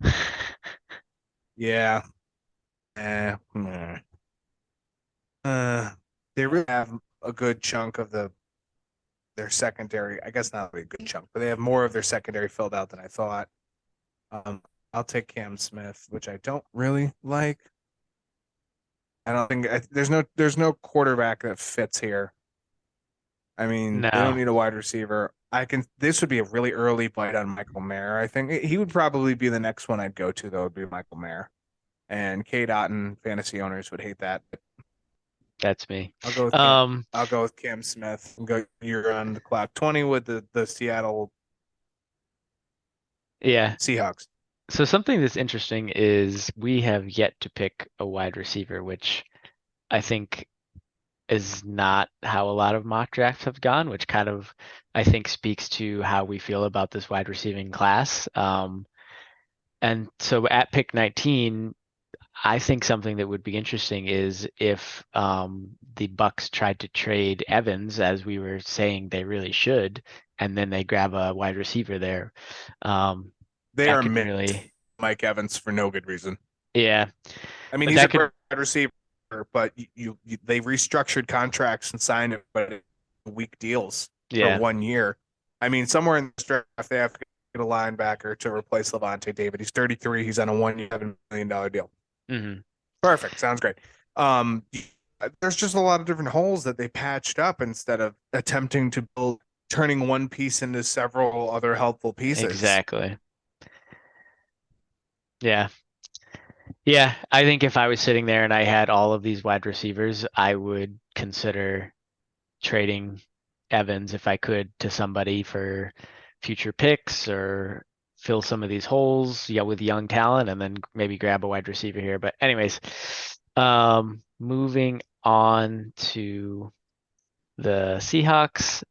do. Yeah. Meh. Uh, they really have a good chunk of their secondary. I guess not really a good chunk, but they have more of their secondary filled out than I thought. Um, I'll take Cam Smith, which I don't really like. I don't think there's no quarterback that fits here. I mean, they don't No, need a wide receiver. This would be a really early bite on Michael Mayer. I think he would probably be the next one I'd go to, though, would be Michael Mayer. And K. Dotton fantasy owners would hate that. that's me. I'll go with Cam. Um, I'll go with Cam Smith and go year on the clock. 20 with the Seattle yeah. Seahawks. So something that's interesting is we have yet to pick a wide receiver, which I think is not how a lot of mock drafts have gone, which kind of I think speaks to how we feel about this wide receiving class. And so at pick 19, I think something that would be interesting is if the Bucks tried to trade Evans, as we were saying they really should, and then they grab a wide receiver there. Um, They that are could missing really, Mike Evans for no good reason. yeah, I mean, but he's a that could, great receiver, but they restructured contracts and signed it, but weak deals for yeah. 1 year. I mean, somewhere in the draft, they have to get a linebacker to replace Levante David. He's 33. He's on a 1 year, $7 million deal. Hmm. Perfect. Sounds great. Um, there's just a lot of different holes that they patched up instead of attempting to build, turning one piece into several other helpful pieces. Exactly. Yeah. Yeah. I think if I was sitting there and I had all of these wide receivers, I would consider trading Evans if I could to somebody for future picks or fill some of these holes, yeah, with young talent and then maybe grab a wide receiver here. But anyways, moving on to the Seahawks.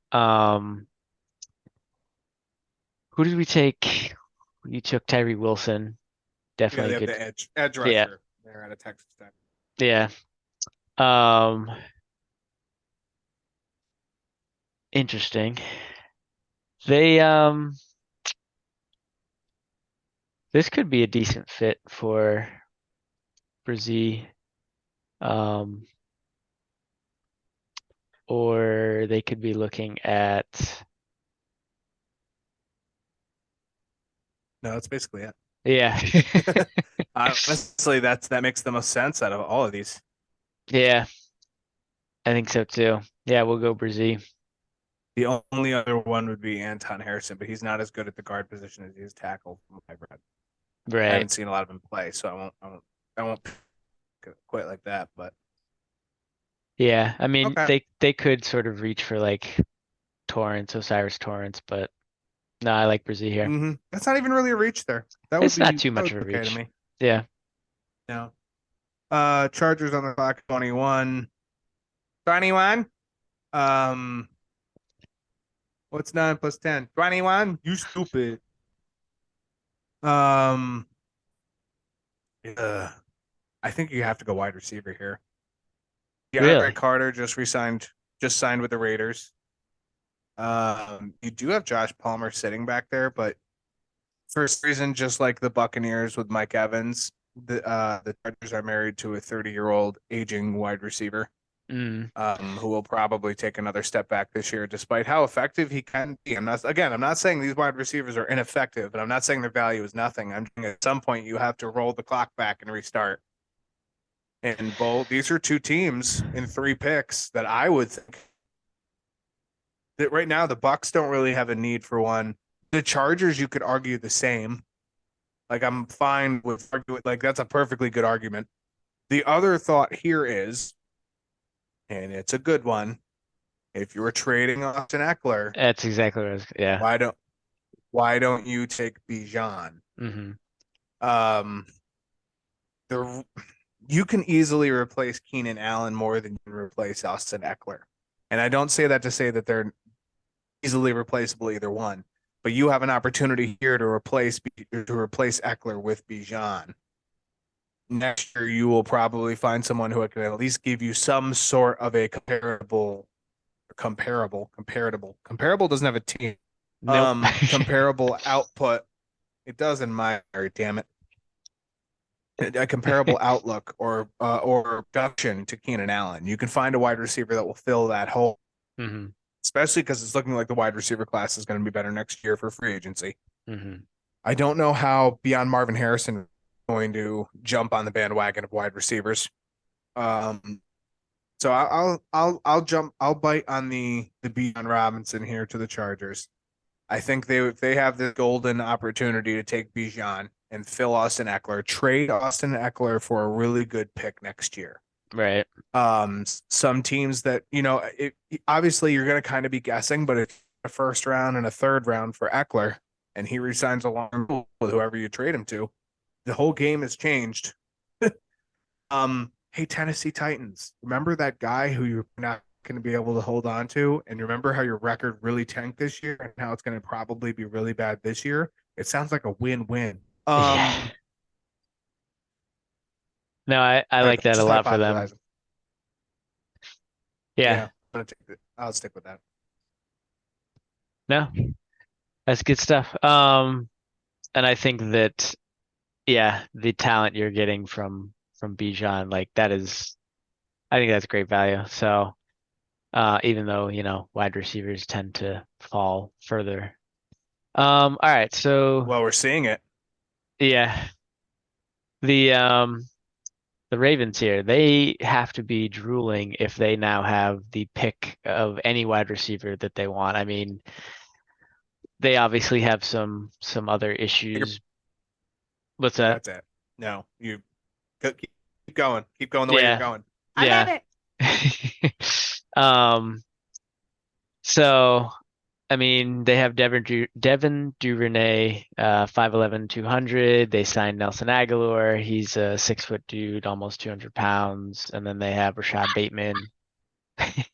Who did we take? You took Tyree Wilson. Yeah, Definitely they have good. the edge Yeah. rusher. They're out of Texas Tech. Yeah. Um, interesting. They this could be a decent fit for Brzee. Um, or they could be looking at, No, that's basically it. yeah. Honestly, that makes the most sense out of all of these. Yeah, I think so too. Yeah, we'll go Brzee. The only other one would be Anton Harrison, but he's not as good at the guard position as he is tackle from what I've read. I Right. haven't seen a lot of him play, so I won't quite like that. But Yeah, I mean okay, they could sort of reach for like Torrance, Osiris Torrance, but no, I like Brzee here. that's not even really a reach there. That would It's not be too that much would of a be okay to reach. me. Yeah. No. Chargers on the clock, 21. 21. Um, what's 9 plus 10? 21. You stupid. Um, uh, I think you have to go wide receiver here. DeAndre Really? Carter just signed with the Raiders. You do have Josh Palmer sitting back there, but for some reason, just like the Buccaneers with Mike Evans, the Chargers are married to a 30-year-old aging wide receiver, Mm, who will probably take another step back this year, despite how effective he can be. I'm not saying these wide receivers are ineffective, and I'm not saying their value is nothing. I'm saying at some point you have to roll the clock back and restart. And both these are two teams in three picks that I would think that right now the Bucks don't really have a need for one. The Chargers, you could argue the same. Like I'm fine with arguing, like that's a perfectly good argument. The other thought here is, and it's a good one, if you were trading Austin Eckler, that's exactly what I was, yeah. why don't why don't you take Bijan? Hmm. Um, the you can easily replace Keenan Allen more than you can replace Austin Eckler, and I don't say that to say that they're easily replaceable either one, but you have an opportunity here to replace Eckler with Bijan. Next year, you will probably find someone who can at least give you some sort of a comparable doesn't have a team. Nope. Comparable output. It does in my area, damn it. A comparable outlook or production to Keenan Allen. You can find a wide receiver that will fill that hole, Hmm. especially because it's looking like the wide receiver class is going to be better next year for free agency. Hmm. I don't know how beyond Marvin Harrison going to jump on the bandwagon of wide receivers. Um, So I'll bite on the Bijan Robinson here to the Chargers. I think they have the golden opportunity to take Bijan and fill Austin Eckler, trade Austin Eckler for a really good pick next year. Right. Some teams that, obviously you're going to kind of be guessing, but it's a first round and a third round for Eckler, and he resigns along with whoever you trade him to. The whole game has changed. Hey, Tennessee Titans, remember that guy who you're not going to be able to hold on to, and remember how your record really tanked this year, and how it's going to probably be really bad this year? It sounds like a win-win. Yeah. No, I like that a Just lot for them. hypothesizing. Yeah. Yeah, I'll stick with that. No, that's good stuff. And I think that yeah, the talent you're getting from Bijan, like that is I think that's great value. So even though, wide receivers tend to fall further. All right, so Well, we're seeing it. yeah, the the Ravens here, they have to be drooling if they now have the pick of any wide receiver that they want. I mean, they obviously have some other issues. What's that? That's it. No, keep going. Keep going the way you're Yeah, going. I love yeah. it. Um, so I mean, they have Devin Duvernay, 5'11", 200. They signed Nelson Aguilar. He's a 6 foot dude, almost 200 pounds. And then they have Rashad Bateman. I haven't,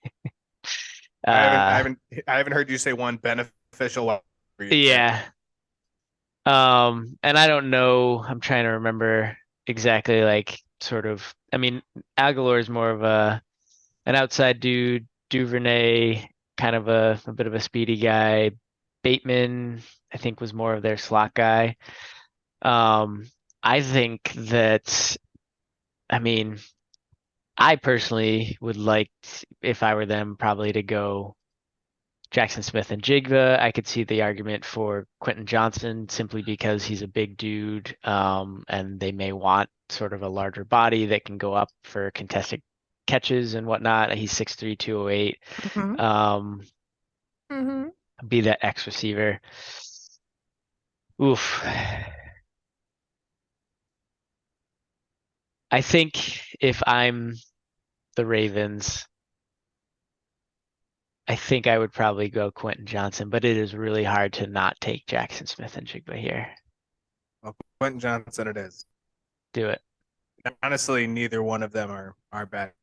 I Uh, haven't, I haven't heard you say one beneficial for you today. yeah. And I don't know. I'm trying to remember exactly like sort of. I mean, Aguilar is more of an outside dude. Duvernay, kind of a bit of a speedy guy. Bateman, I think, was more of their slot guy. Um, I think that, I mean, I personally would like, if I were them, probably to go Jackson Smith and Jigba. I could see the argument for Quentin Johnson simply because he's a big dude, and they may want sort of a larger body that can go up for contested catches and whatnot. He's 6'3", 208. Mm-hmm. Um, Mm-hmm. be that X receiver. Oof. I think if I'm the Ravens, I think I would probably go Quentin Johnson, but it is really hard to not take Jackson Smith and Jigba here. Well, Quentin Johnson it is. Do it. Honestly, neither one of them are bad.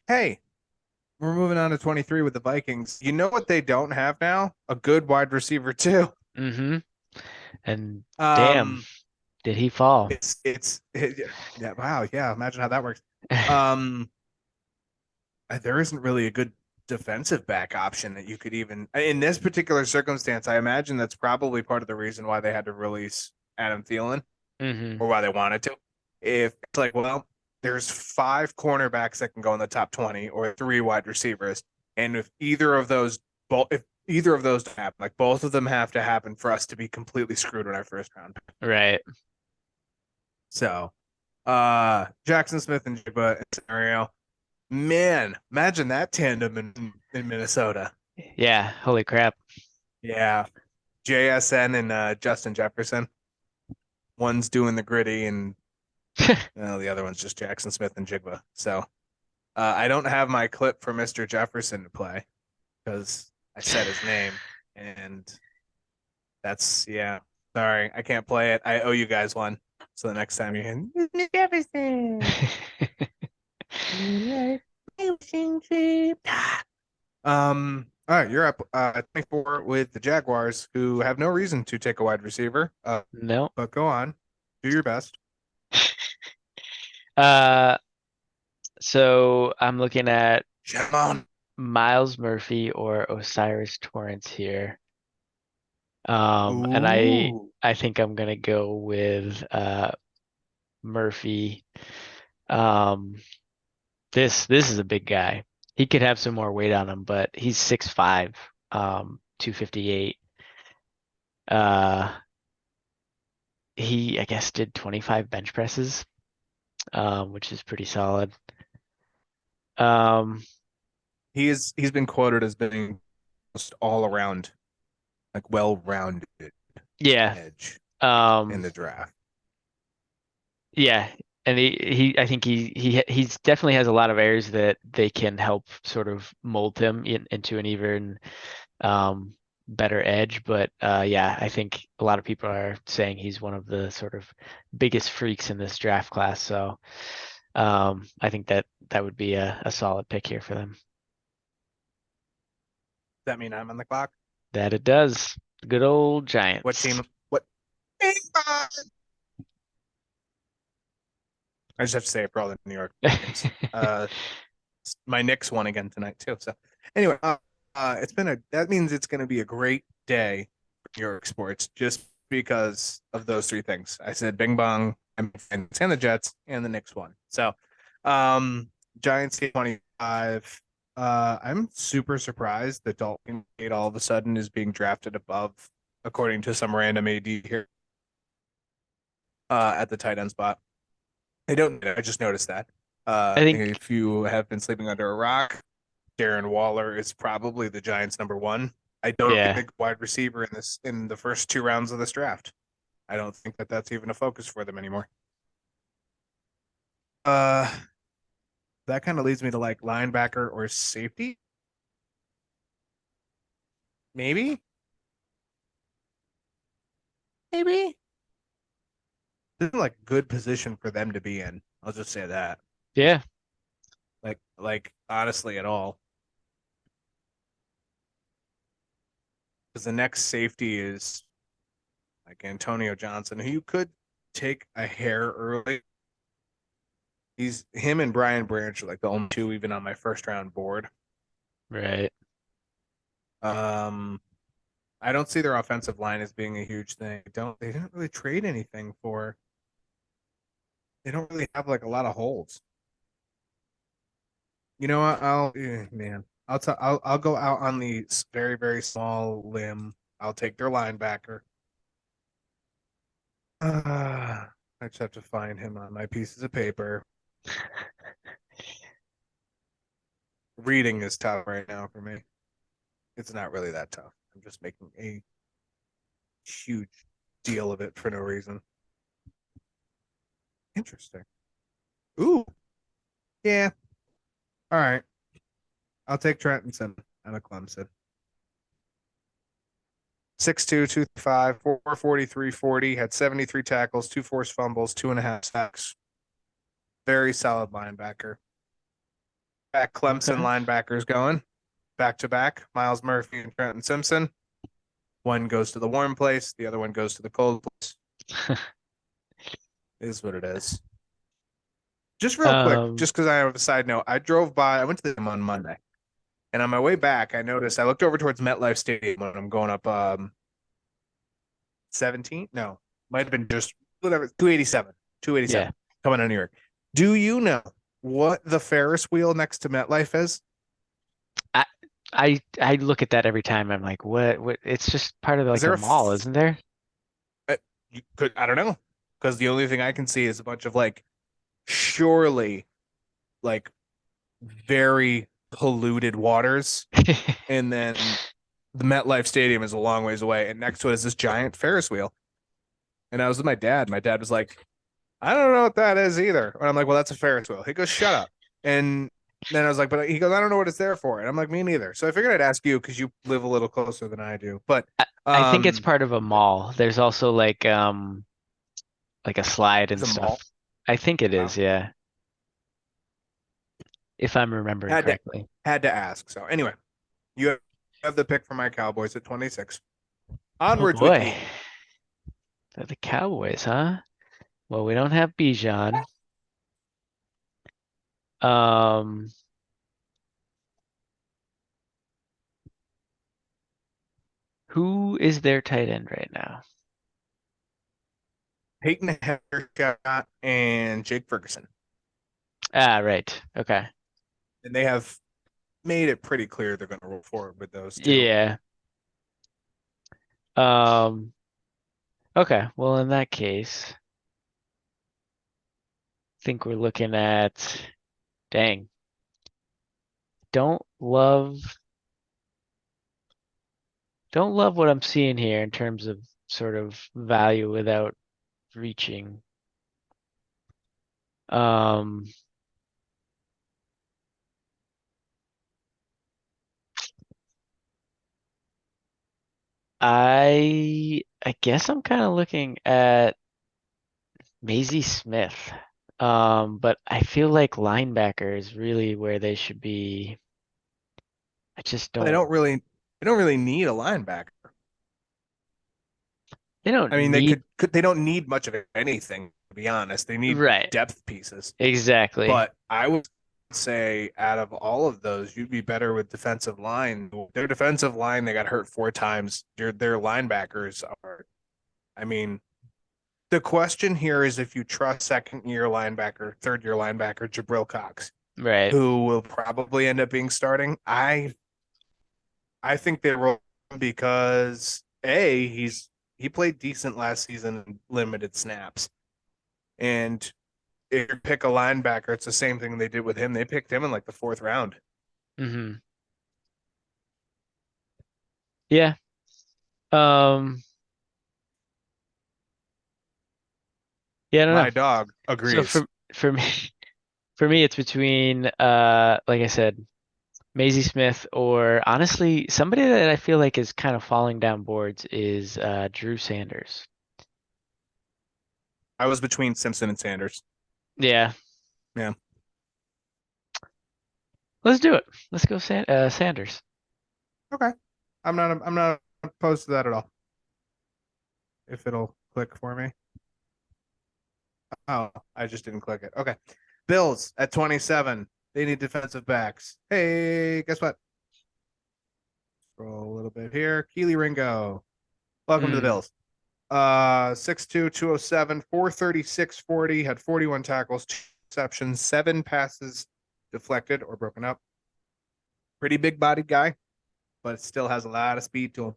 Hey, we're moving on to 23 with the Vikings. You know what they don't have now? A good wide receiver too. Mm-hmm. And damn, Um, did he fall? yeah, wow, yeah, imagine how that works. Um, there isn't really a good defensive back option that you could even in this particular circumstance. I imagine that's probably part of the reason why they had to release Adam Thielen Mm-hmm. or why they wanted to. If it's like, well, there's five cornerbacks that can go in the top 20 or three wide receivers, and if either of those don't happen, like both of them have to happen for us to be completely screwed in our first round. Right. So, Jackson Smith and Jigba scenario. Man, imagine that tandem in Minnesota. Yeah. Holy crap. Yeah. JSN and Justin Jefferson. One's doing the gritty and the other one's just Jackson Smith and Jigba. So I don't have my clip for Mr. Jefferson to play because I said his name and yeah. Sorry, I can't play it. I owe you guys one. So the next time you hear Mr. Jefferson, all right, you're up 24 with the Jaguars, who have no reason to take a wide receiver. No. But go on, do your best. Uh, so I'm looking at Come Miles Murphy or Osiris Torrance here. And Ooh, I think I'm gonna go with Murphy. Um, this is a big guy. He could have some more weight on him, but he's 6'5", 258. Uh, he I guess did 25 bench presses, which is pretty solid. Um, He's been quoted as being just all around, like well-rounded yeah. edge Um, in the draft. yeah. And I think he's definitely has a lot of areas that they can help sort of mold him into an even um better edge. But yeah, I think a lot of people are saying he's one of the sort of biggest freaks in this draft class. So I think that that would be a solid pick here for them. Does that mean I'm on the clock? That it does. Good old What Giants. team? What? I just have to say it for all the New York fans. My Knicks won again tonight too. So anyway, it's been a that means it's going to be a great day for New York sports just because of those three things. I said Bing Bong and the Jets and the Knicks won. So, um, Giants 25. I'm super surprised that Dalton Gate all of a sudden is being drafted above, according to some random AD here, at the tight end spot. I don't. I just noticed that. I think, If you have been sleeping under a rock, Darren Waller is probably the Giants' number one. I don't yeah, think wide receiver in the first two rounds of this draft. I don't think that that's even a focus for them anymore. Uh, that kind of leads me to like linebacker or safety, maybe, maybe. This is like a good position for them to be in. I'll just say that. yeah. Like honestly, at all, because the next safety is like Antonio Johnson, who you could take a hair early. He's him and Brian Branch are like the only two even on my first round board. Right. Um, I don't see their offensive line as being a huge thing. They didn't really trade anything for. They don't really have like a lot of holes. You know what? Man, I'll go out on the very small limb. I'll take their linebacker. I just have to find him on my pieces of paper. Reading is tough right now for me. It's not really that tough. I'm just making a huge deal of it for no reason. Interesting. Ooh, yeah. All right. I'll take Trenton out of Clemson. 6'2", 235, 443, 40, had 73 tackles, two forced fumbles, 2.5 sacks. Very solid linebacker. Back Clemson Okay. linebackers going back to back. Miles Murphy and Trenton Simpson. One goes to the warm place, the other one goes to the cold place. Is what it is. Just real quick, Um, just because I have a side note, I went to the gym on Monday, and on my way back, I looked over towards MetLife Stadium when I'm going up 17. No, might have been just whatever, 287, yeah. 287 coming out of New York. Do you know what the Ferris wheel next to MetLife is? I I look at that every time. I'm like, what? It's just part of Is like there a a mall, isn't there? you could I don't know, because the only thing I can see is a bunch of like surely like very polluted waters, and then the MetLife Stadium is a long ways away, and next to it is this giant Ferris wheel. And I was with my dad. My dad was like, I don't know what that is either. And I'm like, well, that's a Ferris wheel. He goes, shut up. And then I was like, but he goes, I don't know what it's there for. And I'm like, me neither. So I figured I'd ask you because you live a little closer than I do. But I think it's um, part of a mall. There's also like a slide it's and a mall. stuff. I think it Wow. is, yeah, if I'm remembering Had to correctly. had to ask. So anyway, you have the pick for my Cowboys at 26. Oh Onwards we boy. go. They're the Cowboys, huh? Well, we don't have Bijan. Um, who is their tight end right now? Peyton Hendershot and Jake Ferguson. Ah, right. Okay. And they have made it pretty clear they're going to roll forward with those two. Yeah. Um, okay. Well, in that case, I think we're looking at, dang. don't love what I'm seeing here in terms of sort of value without reaching. Um, I guess I'm kind of looking at Maisie Smith. But I feel like linebacker is really where they should be. I just They don't. don't really need a linebacker. They don't I mean, need. they don't need much of anything, to be honest. They need Right. depth pieces. Exactly. But I would say out of all of those, you'd be better with defensive line. Their defensive line, they got hurt 4 times. Their linebackers are, I mean, the question here is if you trust second-year linebacker, third-year linebacker, Jabril Cox, Right. who will probably end up being starting. I think they roll him because he played decent last season in limited snaps. And if you pick a linebacker, it's the same thing they did with him. They picked him in like the fourth round. Hmm. Yeah. Um. Yeah. I don't know. My dog So agrees. for me, for me, it's between like I said, Maisie Smith or honestly somebody that I feel like is kind of falling down boards is Drew Sanders. I was between Simpson and Sanders. Yeah. Yeah. Let's do it. Let's go Sanders. Okay. I'm not opposed to that at all. If it'll click for me. Oh, I just didn't click it. Okay. Bills at 27. They need defensive backs. Hey, guess what? Scroll a little bit here. Keely Ringo. Welcome to the Mm. Bills. 6'2", 207, 436, 40, had 41 tackles, 2 interceptions, 7 passes deflected or broken up. Pretty big bodied guy, but still has a lot of speed to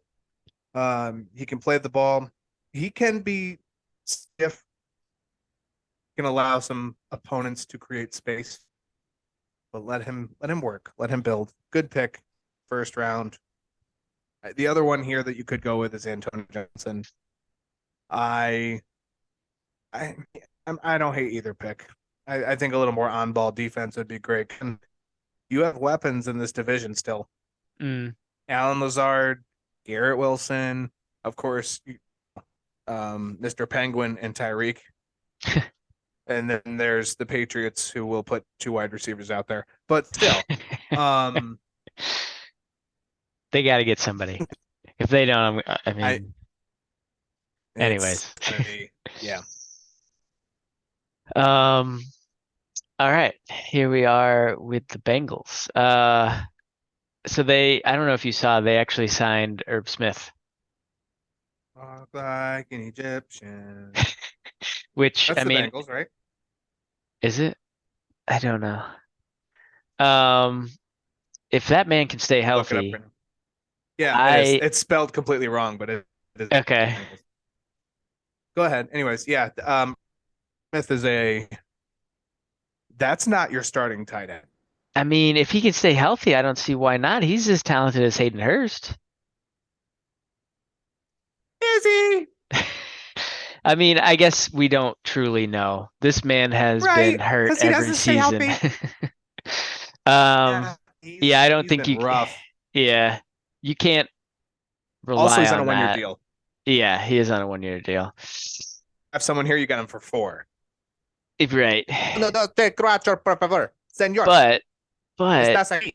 him. He can play the ball. He can be stiff, can allow some opponents to create space, but let him work, let him build. Good pick, first round. The other one here that you could go with is Antonio Johnson. I I I don't hate either pick. I think a little more on ball defense would be great. And you have weapons in this division still. Mm. Alan Lazard, Garrett Wilson, of course, Mr. Penguin and Tyreek. And then there's the Patriots who will put 2 wide receivers out there. But still, um, They got to get somebody. If they don't, I I mean, it's anyways. gonna be yeah. Um, all right. Here we are with the Bengals. So I don't know if you saw, they actually signed Herb Smith, Walk like an Egyptian. which That's I the mean, Bengals, right? is it? I don't know. Um, if that man can stay Look it up healthy, right now. Yeah, it is. I It's spelled completely wrong, but it is okay. the Bengals. Go ahead. Anyways, yeah. Smith is that's not your starting tight end. I mean, if he can stay healthy, I don't see why not. He's as talented as Hayden Hurst. Is he? I mean, I guess we don't truly know. This man has been Right. hurt Because he every doesn't stay season. healthy. Um, Yeah, yeah, I don't he's think been you, rough. yeah, you can't Also, rely he's on a on 1 year that. deal. Yeah, he is on a 1 year deal. I have someone here, you got him for 4. Right. No, no, te cuatro, por favor. Señor, But, but estás aquí.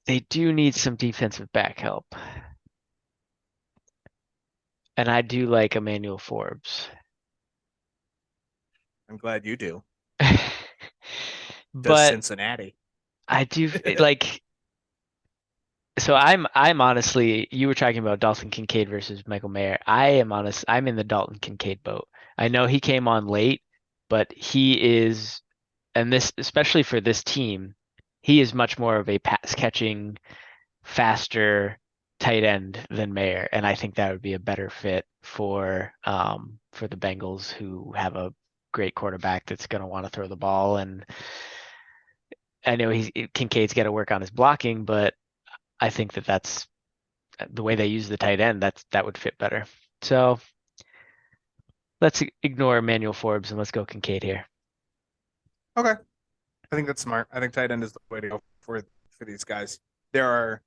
they do need some defensive back help. And I do like Emmanuel Forbes. I'm glad you do. Does But Cincinnati? I do like so I'm honestly, you were talking about Dalton Kincaid versus Michael Mayer. I'm in the Dalton Kincaid boat. I know he came on late, but he is, and this especially for this team, he is much more of a pass catching, faster tight end than Mayer, and I think that would be a better fit for the Bengals who have a great quarterback that's going to want to throw the ball, and I know Kincaid's got to work on his blocking, but I think that's the way they use the tight end. That would fit better. So let's ignore Emmanuel Forbes and let's go Kincaid here. Okay. I think that's smart. I think tight end is the way to go for these guys. There are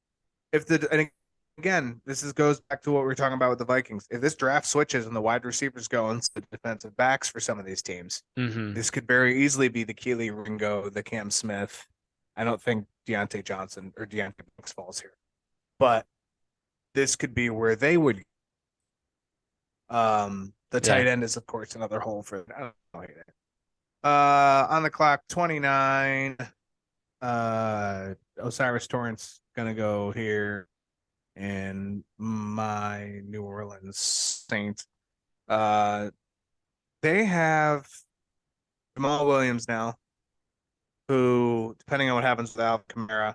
if the and again, goes back to what we were talking about with the Vikings. If this draft switches and the wide receivers go into the defensive backs for some of these teams, Mm-hmm. this could very easily be the Keely Ringo, the Cam Smith. I don't think Deontay Johnson or Deontay Brooks falls here, but this could be where they would. The Yeah. tight end is of course another hole for. I don't know. On the clock, 29. Osiris Torrance gonna go here, and my New Orleans Saints. Uh, they have Jamal Williams now, who, depending on what happens with Alvin Kamara,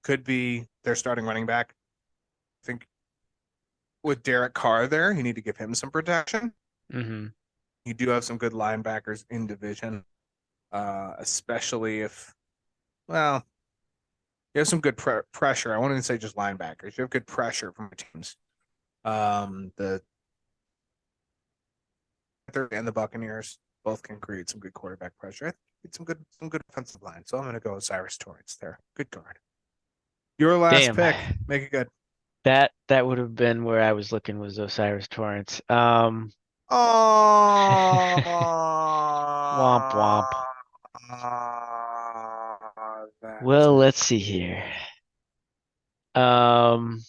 could be their starting running back. I think with Derek Carr there, you need to give him some protection. Mm-hmm. You do have some good linebackers in division, especially if, well, you have some good pressure. I wanted to say just linebackers. You have good pressure from teams. The and the Buccaneers both can create some good quarterback pressure. It's some good offensive line. So I'm going to go with Cyrus Torrance there. Good guard. Your last Damn. pick. Make it good. That would have been where I was looking was Osiris Torrance. Oh, Womp womp. that's Well, a let's see here. Um,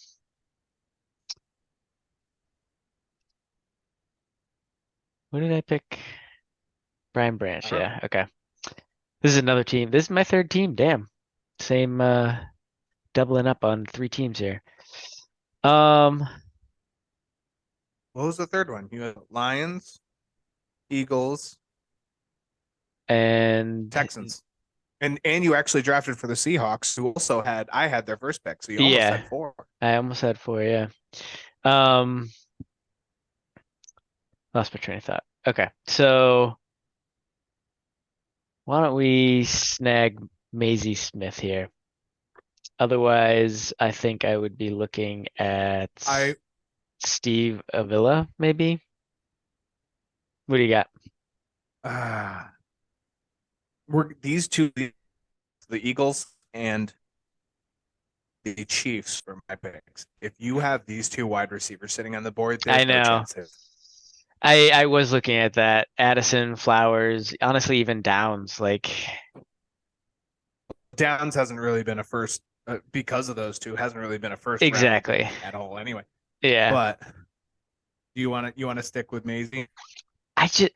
what did I pick? Brian Branch. I don't know. Yeah. Okay. This is another team. This is my third team. Damn. Same. Doubling up on three teams here. Um, What was the third one? You had Lions, Eagles, and Texans. And you actually drafted for the Seahawks, who also had I had their first pick, so you almost yeah, had four. I almost had four. Yeah. Um, lost my train of thought. Okay, so why don't we snag Maisie Smith here? Otherwise, I think I would be looking at I Steve Avila, maybe. What do you got? uh were these two the Eagles and the Chiefs for my picks. If you have these two wide receivers sitting on the board, I there's no know. chance. I was looking at that. Addison, Flowers, honestly, even Downs. Like, Downs hasn't really been a first because of those two hasn't really been a first round exactly. pick at all anyway. Yeah. But do you want to stick with Maisie? I just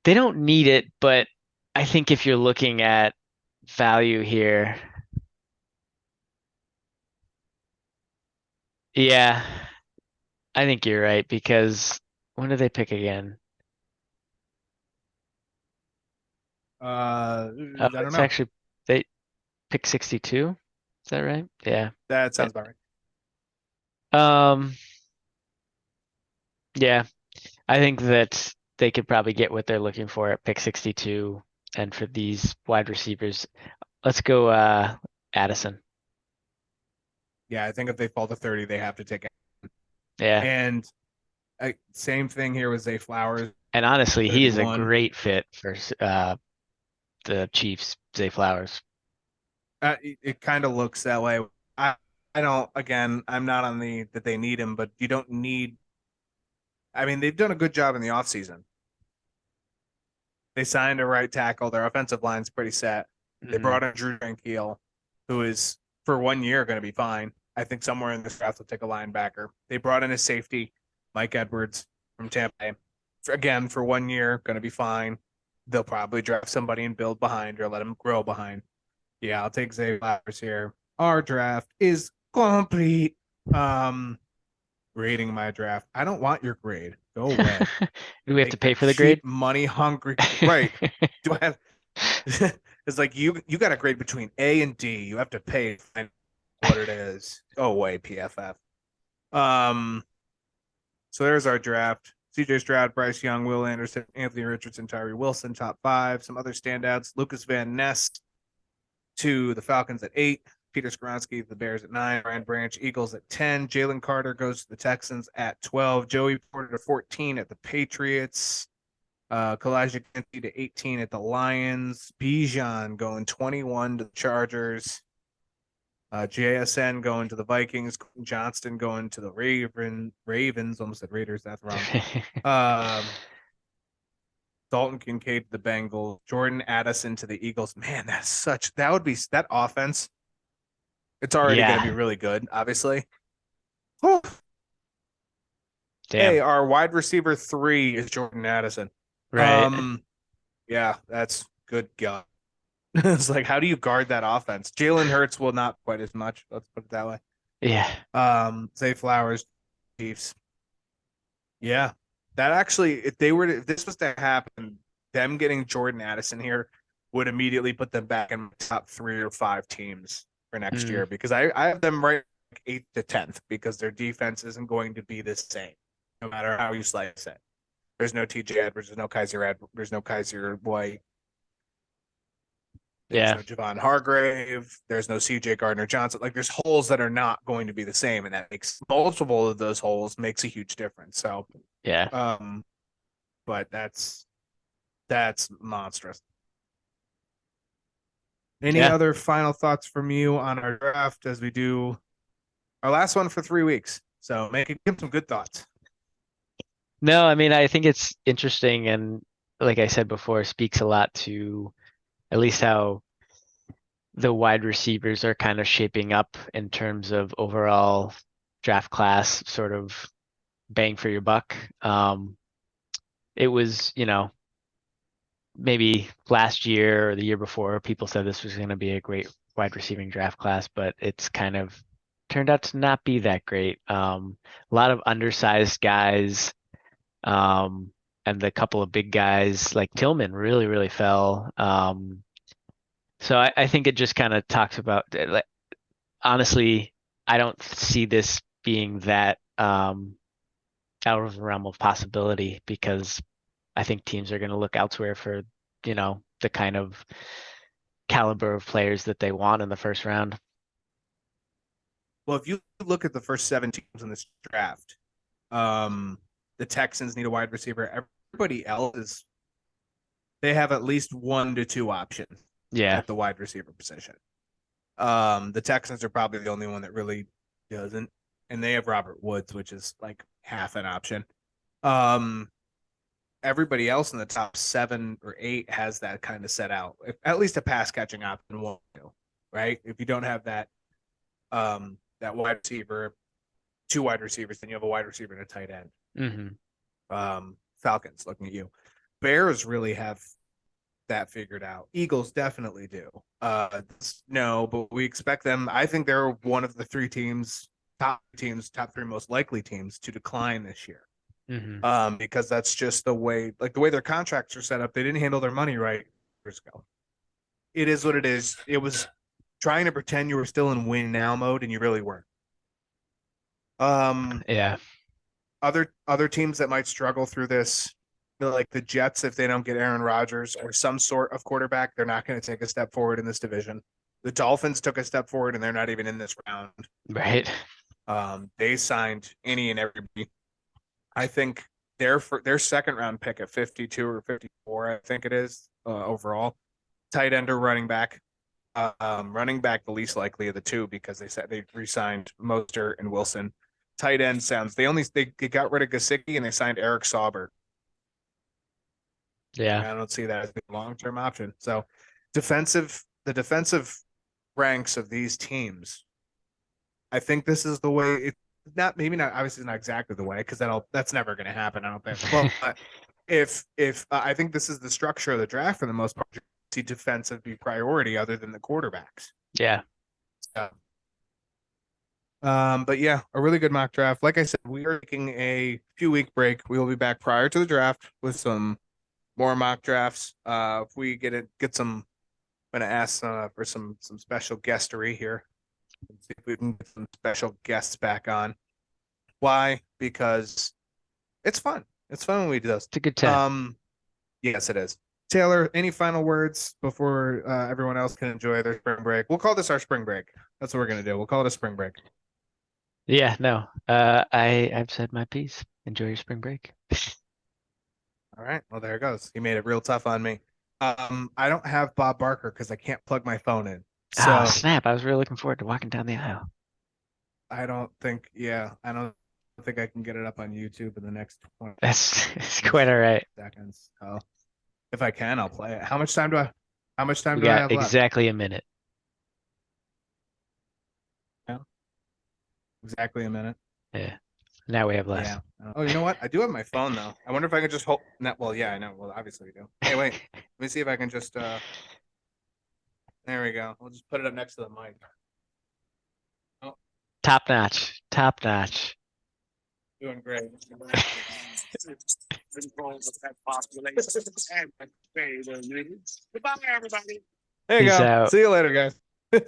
they don't need it, but I think if you're looking at value here, yeah, I think you're right because when do they pick again? Oh, I don't it's know. actually they pick 62. Is that right? Yeah. That But, sounds about right. um, yeah, I think that they could probably get what they're looking for at pick 62. And for these wide receivers, let's go Addison. Yeah, I think if they fall to 30, they have to take it. Yeah. And same thing here with Zay Flowers, And honestly, he is a 31. great fit for the Chiefs, Zay Flowers. It kind of looks that way. I I don't. Again, I'm not on the that they need him, but you don't need. I mean, they've done a good job in the offseason. They signed a right tackle. Their offensive line's pretty set. They Hmm. brought in Drew Tranquil, who is for 1 year going to be fine. I think somewhere in this draft will take a linebacker. They brought in a safety, Mike Edwards from Tampa Bay. Again, for 1 year, going to be fine. They'll probably draft somebody and build behind or let him grow behind. Yeah, I'll take Zay Flowers here. Our draft is complete. Um, Grading my draft. I don't want your grade. Go away. Do we have to Take pay your for the grade? cheap money hungry. Right. Do I have it's like you got a grade between A and D. You have to pay to find what it is. Go away, PFF. Um, so there's our draft. CJ Stroud, Bryce Young, Will Anderson, Anthony Richardson, Tyree Wilson, top 5. Some other standouts: Lucas Van Ness to the Falcons at 8. Peter Skoronski, the Bears at 9. Ryan Branch, Eagles at 10. Jalen Carter goes to the Texans at 12. Joey Porter to 14 at the Patriots. Kalijah Kancey to 18 at the Lions. Bijan going 21 to the Chargers. JSN going to the Vikings. Johnston going to the Ravens. Almost said Raiders. That's wrong. Dalton Kincaid to the Bengals. Jordan Addison to the Eagles. Man, that would be that offense. It's already going to be Yeah. really good, obviously. Whew. Damn. Hey, our wide receiver 3 is Jordan Addison. Right. Yeah, that's good God. It's like, how do you guard that offense? Jalen Hurts will not quite as much. Let's put it that way. Yeah. Zay Flowers, Chiefs. Yeah, that actually, if this was to happen, them getting Jordan Addison here would immediately put them back in my top 3 or 5 teams for next Mm. year, because I have them right 8th to 10th, because their defense isn't going to be the same no matter how you slice it. There's no TJ Edwards, there's no Kaiser White, there's Yeah. no Javon Hargrave, there's no CJ Gardner Johnson. Like, there's holes that are not going to be the same, and that makes multiple of those holes makes a huge difference. So, Yeah. but that's monstrous. Any Yeah. other final thoughts from you on our draft as we do our last one for 3 weeks? So give some good thoughts. No, I mean, I think it's interesting and like I said before, speaks a lot to at least how the wide receivers are kind of shaping up in terms of overall draft class, sort of bang for your buck. It was, maybe last year or the year before, people said this was going to be a great wide receiving draft class, but it's kind of turned out to not be that great. A lot of undersized guys, and the couple of big guys like Tillman really, really fell. So I think it just kind of talks about, like, honestly, I don't see this being that out of the realm of possibility because I think teams are going to look elsewhere for, the kind of caliber of players that they want in the first round. Well, if you look at the first 7 teams in this draft, um, the Texans need a wide receiver. Everybody else they have at least 1 to 2 options Yeah. at the wide receiver position. The Texans are probably the only one that really doesn't, and they have Robert Woods, which is like half an option. Everybody else in the top 7 or 8 has that kind of set out, at least a pass catching option, right? If you don't have that, that wide receiver, 2 wide receivers, then you have a wide receiver and a tight end. Falcons, looking at you. Bears really have that figured out. Eagles definitely do. No, but we expect them. I think they're one of the 3 top 3 most likely teams to decline this year. Because that's just the way their contracts are set up. They didn't handle their money right years ago. It is what it is. It was trying to pretend you were still in win now mode, and you really weren't. Yeah. Other teams that might struggle through this, like the Jets, if they don't get Aaron Rodgers or some sort of quarterback, they're not going to take a step forward in this division. The Dolphins took a step forward, and they're not even in this round. Right. They signed any and everybody. I think their second round pick at 52 or 54, I think it is, overall. Tight end or running back. Running back the least likely of the 2, because they said they re-signed Mostert and Wilson. Tight end sounds they got rid of Gesicki and they signed Eric Sauber. Yeah. I don't see that as a long-term option. So the defensive ranks of these teams, I think this is the way. It's not obviously not exactly the way, because that's never going to happen, I don't think. But if I think this is the structure of the draft for the most part, see defensive be priority other than the quarterbacks. Yeah. But yeah, a really good mock draft. Like I said, we are taking a few week break. We will be back prior to the draft with some more mock drafts. If we get some, I'm gonna ask for some special guestery here. See if we can get some special guests back on. Why? Because it's fun. It's fun when we do this. It's a good time. Yes, it is. Taylor, any final words before everyone else can enjoy their spring break? We'll call this our spring break. That's what we're gonna do. We'll call it a spring break. Yeah, no. I've said my piece. Enjoy your spring break. All right. Well, there it goes. He made it real tough on me. I don't have Bob Barker because I can't plug my phone in. Ah, So snap. I was really looking forward to walking down the aisle. I don't think, yeah, I don't think I can get it up on YouTube in the next 20 That's quite all right. seconds. So if I can, I'll play it. How much time We do I got have left? exactly a minute. Yeah, exactly a minute. Yeah. Now we have less. Yeah. Oh, you know what? I do have my phone though. I wonder if I could just hold. Not, well, yeah, I know. Well, obviously we do. Hey, wait. Let me see if I can just. There we go. We'll just put it up next to the mic. Oh, Top notch. Top notch. doing great. There you Peace go. out. See you later, guys.